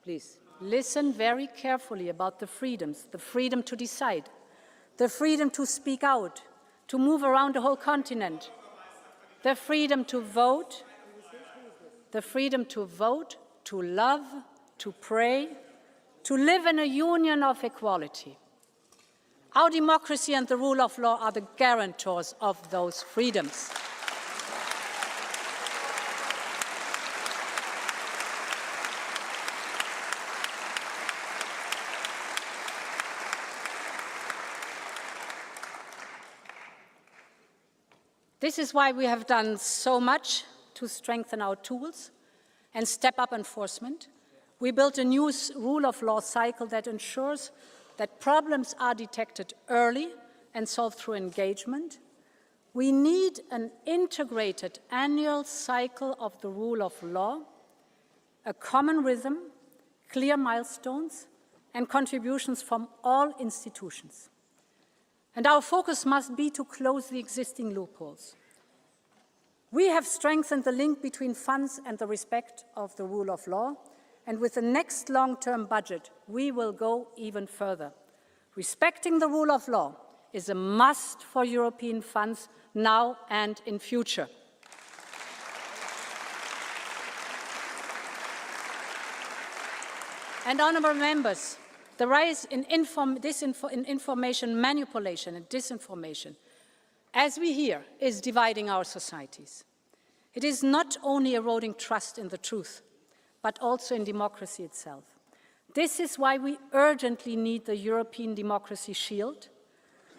Please. Listen very carefully about the freedoms, the freedom to decide, the freedom to speak out, to move around the whole continent, the freedom to vote, to love, to pray, to live in a union of equality. Our democracy and the rule of law are the guarantors of those freedoms. This is why we have done so much to strengthen our tools and step up enforcement. We built a new rule of law cycle that ensures that problems are detected early and solved through engagement. We need an integrated annual cycle of the rule of law, a common rhythm, clear milestones, and contributions from all institutions. And our focus must be to close the existing loopholes. We have strengthened the link between funds and the respect of the rule of law, and with the next long-term budget, we will go even further. Respecting the rule of law is a must for European funds now and in future. And honourable members, the rise in information manipulation and disinformation, as we hear, is dividing our societies. It is not only eroding trust in the truth, but also in democracy itself. This is why we urgently need the European Democracy Shield.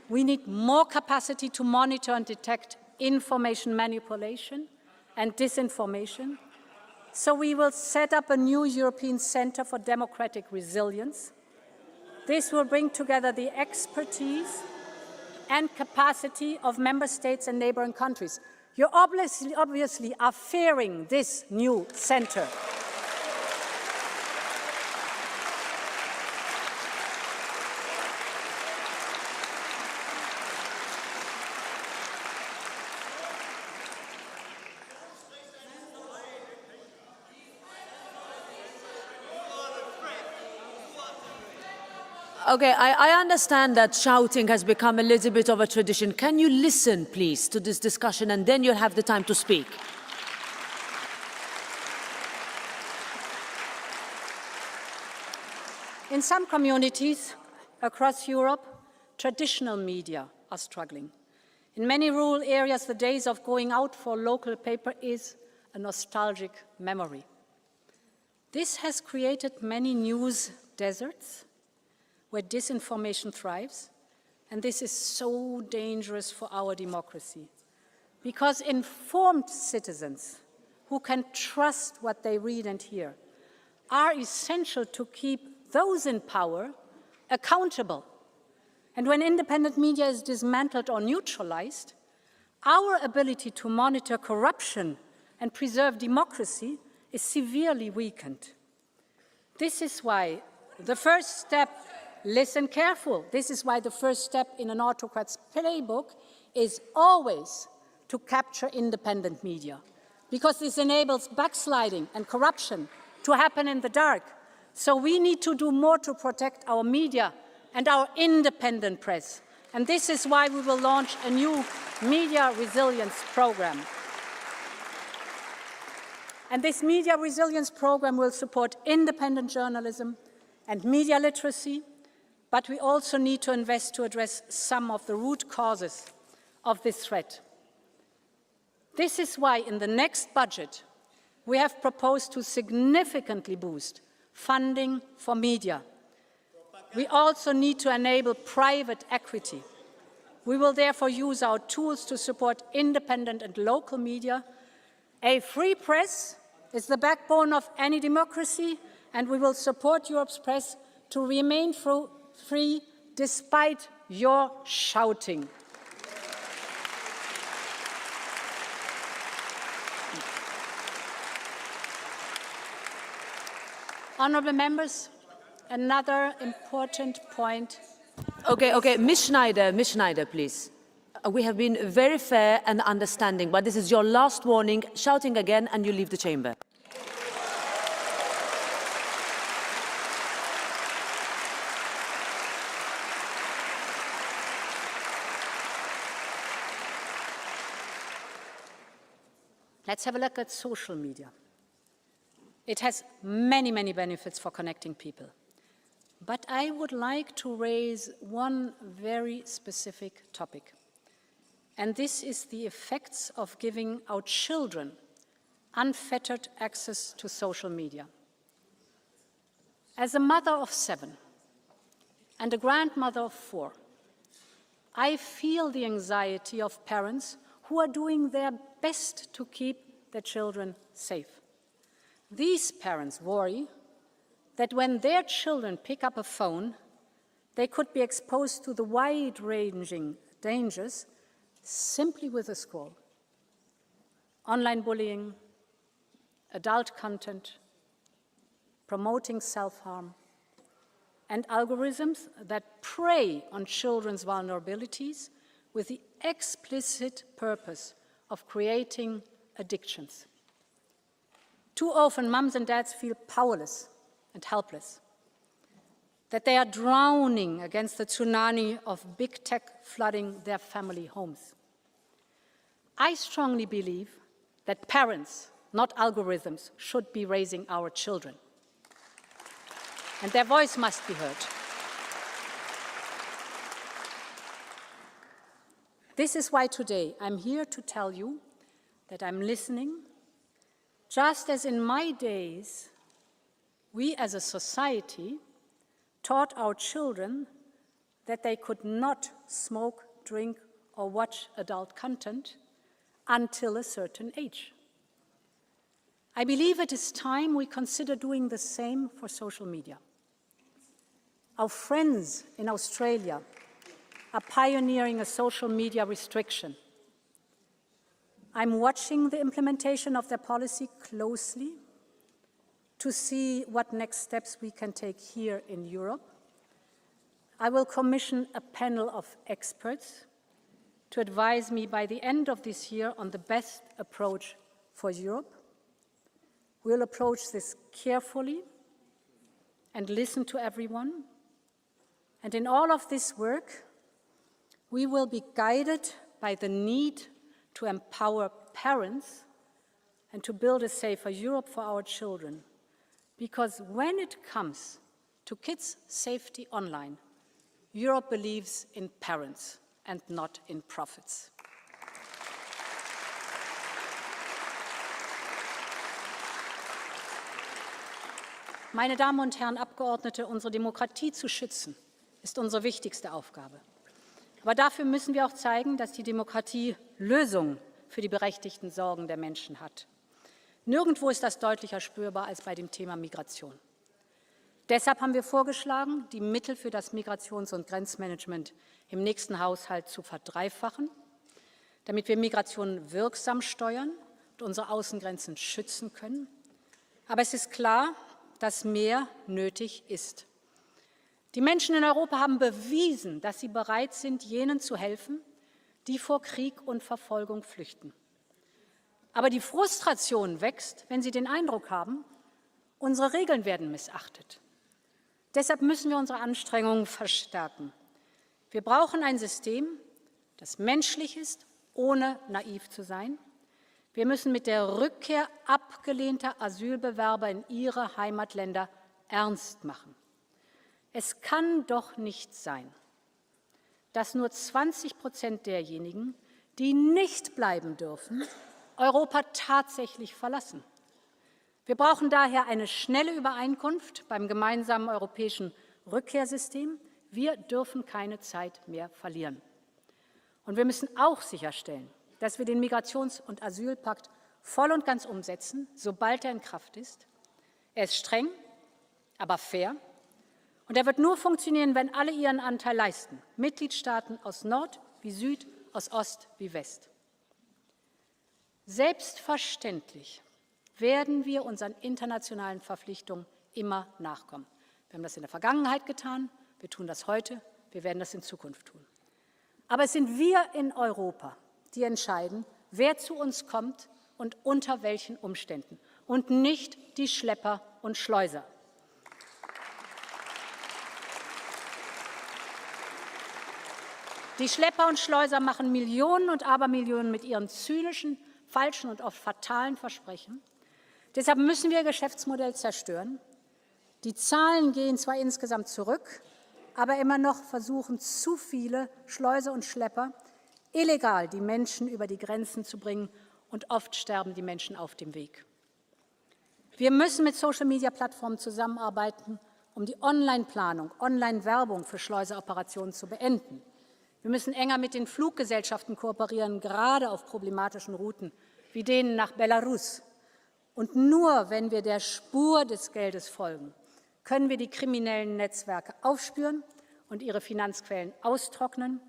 We need more capacity to monitor and detect information manipulation and disinformation. So we will set up a new European Centre for Democratic Resilience. This will bring together the expertise and capacity of member states and neighboring countries. You obviously are fearing this new centre. Okay, I understand that shouting has become a little bit of a tradition. Can you listen, please, to this discussion, and then you'll have the time to speak? In some communities across Europe, traditional media are struggling. In many rural areas, the days of going out for a local paper is a nostalgic memory. This has created many news deserts where disinformation thrives, and this is so dangerous for our democracy. Because informed citizens who can trust what they read and hear are essential to keep those in power accountable. And when independent media is dismantled or neutralized, our ability to monitor corruption and preserve democracy is severely weakened. This is why the first step, listen careful, this is why the first step in an autocrat's playbook is always to capture independent media, because this enables backsliding and corruption to happen in the dark. So we need to do more to protect our media and our independent press. And this is why we will launch a new media resilience program. And this media resilience program will support independent journalism and media literacy, but we also need to invest to address some of the root causes of this threat. This is why in the next budget, we have proposed to significantly boost funding for media. We also need to enable private equity. We will therefore use our tools to support independent and local media. A free press is the backbone of any democracy, and we will support Europe's press to remain free despite your shouting. Honourable members, another important point. Okay, Ms. Schneider, please. We have been very fair and understanding, but this is your last warning. Shouting again and you leave the chamber. Let's have a look at social media. It has many, many benefits for connecting people. But I would like to raise one very specific topic. And this is the effects of giving our children unfettered access to social media. As a mother of 7 and a grandmother of 4, I feel the anxiety of parents who are doing their best to keep their children safe. These parents worry that when their children pick up a phone, they could be exposed to the wide-ranging dangers simply with a scroll. Online bullying, adult content, promoting self-harm, and algorithms that prey on children's vulnerabilities with the explicit purpose of creating addictions. Too often, mums and dads feel powerless and helpless, that they are drowning against the tsunami of big tech flooding their family homes. I strongly believe that parents, not algorithms, should be raising our children. And their voice must be heard. This is why today I'm here to tell you that I'm listening, just as in my days, we as a society taught our children that they could not smoke, drink, or watch adult content until a certain age. I believe it is time we consider doing the same for social media. Our friends in Australia are pioneering a social media restriction. I'm watching the implementation of their policy closely to see what next steps we can take here in Europe. I will commission a panel of experts to advise me by the end of this year on the best approach for Europe. We'll approach this carefully and listen to everyone. And in all of this work, we will be guided by the need to empower parents and to build a safer Europe for our children. Because when it comes to kids' safety online, Europe believes in parents and not in profits. Meine Damen und Herren Abgeordnete, unsere Demokratie zu schützen, ist unsere wichtigste Aufgabe. Aber dafür müssen wir auch zeigen, dass die Demokratie Lösungen für die berechtigten Sorgen der Menschen hat. Nirgendwo ist das deutlicher spürbar als bei dem Thema Migration. Deshalb haben wir vorgeschlagen, die Mittel für das Migrations- und Grenzmanagement im nächsten Haushalt zu verdreifachen, damit wir Migration wirksam steuern und unsere Außengrenzen schützen können. Aber es ist klar, dass mehr nötig ist. Die Menschen in Europa haben bewiesen, dass sie bereit sind, jenen zu helfen, die vor Krieg und Verfolgung flüchten. Aber die Frustration wächst, wenn sie den Eindruck haben, unsere Regeln werden missachtet. Deshalb müssen wir unsere Anstrengungen verstärken. Wir brauchen ein System, das menschlich ist, ohne naiv zu sein. Wir müssen mit der Rückkehr abgelehnter Asylbewerber in ihre Heimatländer ernst machen. Es kann doch nicht sein, dass nur 20% derjenigen, die nicht bleiben dürfen, Europa tatsächlich verlassen. Wir brauchen daher eine schnelle Übereinkunft beim gemeinsamen europäischen Rückkehrsystem. Wir dürfen keine Zeit mehr verlieren. Und wir müssen auch sicherstellen, dass wir den Migrations- und Asylpakt voll und ganz umsetzen, sobald er in Kraft ist. Er ist streng, aber fair. Und er wird nur funktionieren, wenn alle ihren Anteil leisten. Mitgliedstaaten aus Nord wie Süd, aus Ost wie West. Selbstverständlich werden wir unseren internationalen Verpflichtungen immer nachkommen. Wir haben das in der Vergangenheit getan, wir tun das heute, wir werden das in Zukunft tun. Aber es sind wir in Europa, die entscheiden, wer zu uns kommt und unter welchen Umständen, und nicht die Schlepper und Schleuser. Die Schlepper und Schleuser machen Millionen und Abermillionen mit ihren zynischen, falschen und oft fatalen Versprechen. Deshalb müssen wir ihr Geschäftsmodell zerstören. Die Zahlen gehen zwar insgesamt zurück, aber immer noch versuchen zu viele Schleuser und Schlepper, illegal die Menschen über die Grenzen zu bringen, und oft sterben die Menschen auf dem Weg. Wir müssen mit Social-Media-Plattformen zusammenarbeiten, um die Online-Planung, Online-Werbung für Schleuseroperationen zu beenden. Wir müssen enger mit den Fluggesellschaften kooperieren, gerade auf problematischen Routen wie denen nach Belarus. Und nur wenn wir der Spur des Geldes folgen, können wir die kriminellen Netzwerke aufspüren und ihre Finanzquellen austrocknen.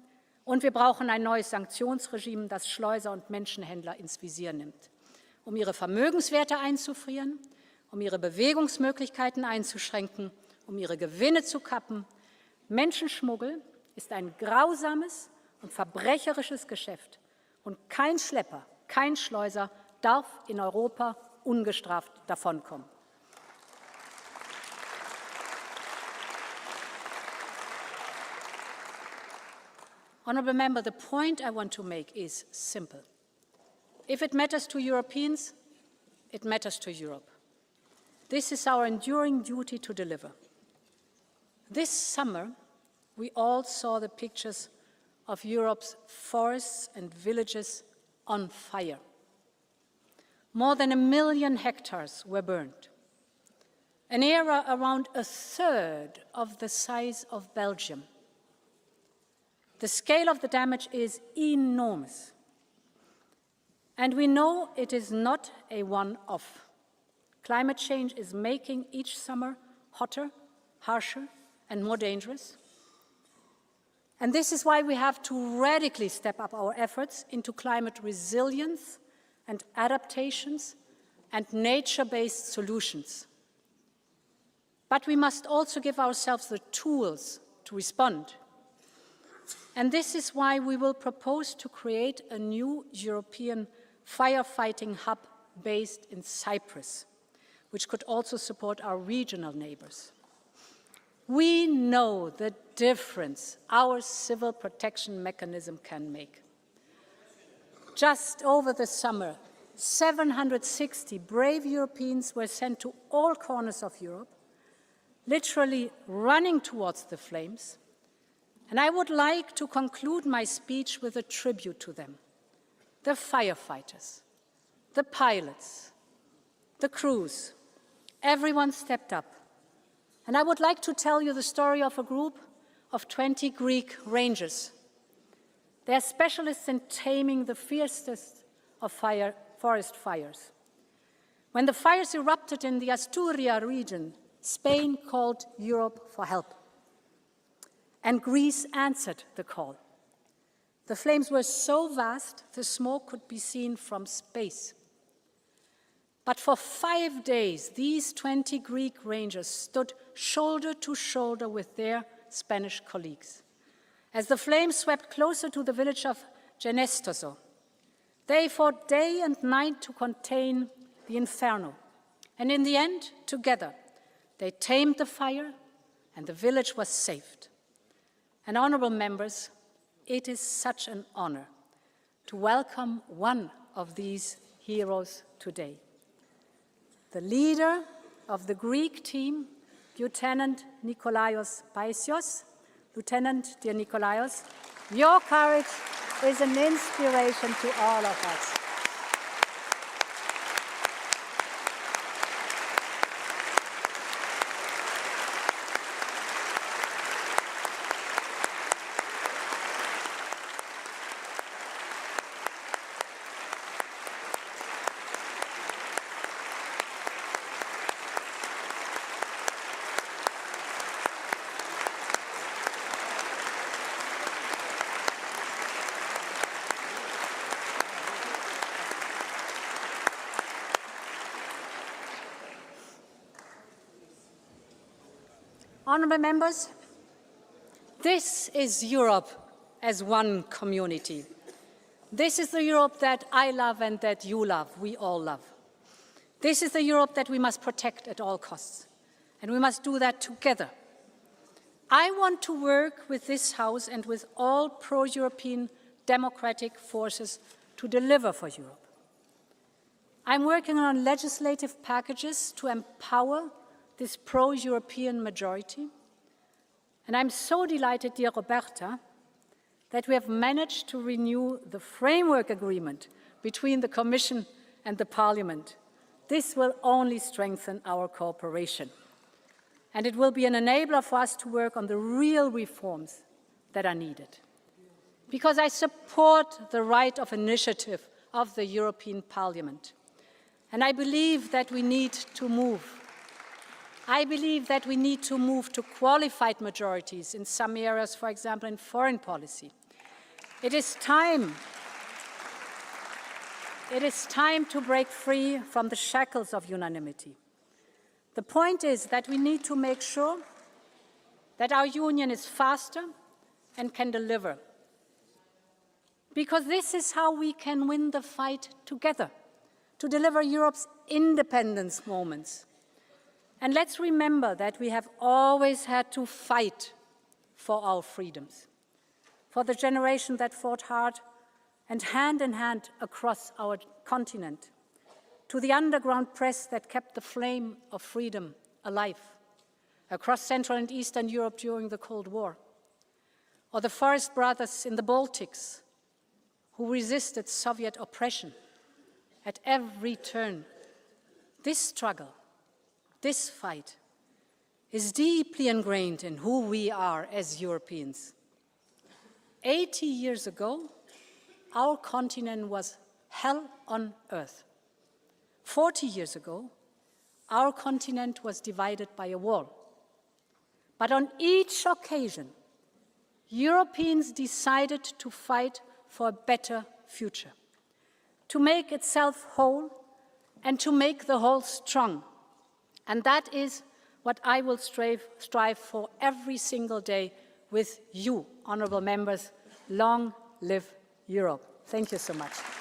Und wir brauchen ein neues Sanktionsregime, das Schleuser und Menschenhändler ins Visier nimmt, um ihre Vermögenswerte einzufrieren, um ihre Bewegungsmöglichkeiten einzuschränken, um ihre Gewinne zu kappen. Menschenschmuggel ist ein grausames und verbrecherisches Geschäft. Und kein Schlepper, kein Schleuser darf in Europa ungestraft davonkommen. Honourable Member, the point I want to make is simple. If it matters to Europeans, it matters to Europe. This is our enduring duty to deliver. This summer, we all saw the pictures of Europe's forests and villages on fire. More than 1 million hectares were burned. An area around 1/3 of the size of Belgium. The scale of the damage is enormous. And we know it is not a one-off. Climate change is making each summer hotter, harsher, and more dangerous. And this is why we have to radically step up our efforts into climate resilience and adaptations and nature-based solutions. But we must also give ourselves the tools to respond. And this is why we will propose to create a new European firefighting hub based in Cyprus, which could also support our regional neighbors. We know the difference our civil protection mechanism can make. Just over the summer, 760 brave Europeans were sent to all corners of Europe, literally running towards the flames. And I would like to conclude my speech with a tribute to them. The firefighters, the pilots, the crews, everyone stepped up. And I would like to tell you the story of a group of 20 Greek rangers. They are specialists in taming the fiercest of forest fires. When the fires erupted in the Asturia region, Spain called Europe for help. And Greece answered the call. The flames were so vast, the smoke could be seen from space. But for 5 days, these 20 Greek rangers stood shoulder to shoulder with their Spanish colleagues. As the flames swept closer to the village of Genestoso, they fought day and night to contain the inferno. And in the end, together, they tamed the fire and the village was saved. And honorable members, it is such an honor to welcome one of these heroes today. The leader of the Greek team, Lieutenant Nikolaios Paisios. Lieutenant, dear Nikolaios, your courage is an inspiration to all of us. Honourable members, this is Europe as one community. This is the Europe that I love and that you love, we all love. This is the Europe that we must protect at all costs, and we must do that together. I want to work with this House and with all pro-European democratic forces to deliver for Europe. I'm working on legislative packages to empower this pro-European majority. And I'm so delighted, dear Roberta, that we have managed to renew the framework agreement between the Commission and the Parliament. This will only strengthen our cooperation. And it will be an enabler for us to work on the real reforms that are needed. Because I support the right of initiative of the European Parliament. And I believe that we need to move. I believe that we need to move to qualified majorities in some areas, for example, in foreign policy. It is time to break free from the shackles of unanimity. The point is that we need to make sure that our union is faster and can deliver. Because this is how we can win the fight together, to deliver Europe's independence moments. And let's remember that we have always had to fight for our freedoms, for the generation that fought hard and hand in hand across our continent, to the underground press that kept the flame of freedom alive across Central and Eastern Europe during the Cold War, or the forest brothers in the Baltics who resisted Soviet oppression at every turn. This struggle, this fight, is deeply ingrained in who we are as Europeans. 80 years ago, our continent was hell on earth. 40 years ago, our continent was divided by a wall. But on each occasion, Europeans decided to fight for a better future, to make itself whole and to make the whole strong. And that is what I will strive for every single day with you, honorable members. Long live Europe. Thank you so much.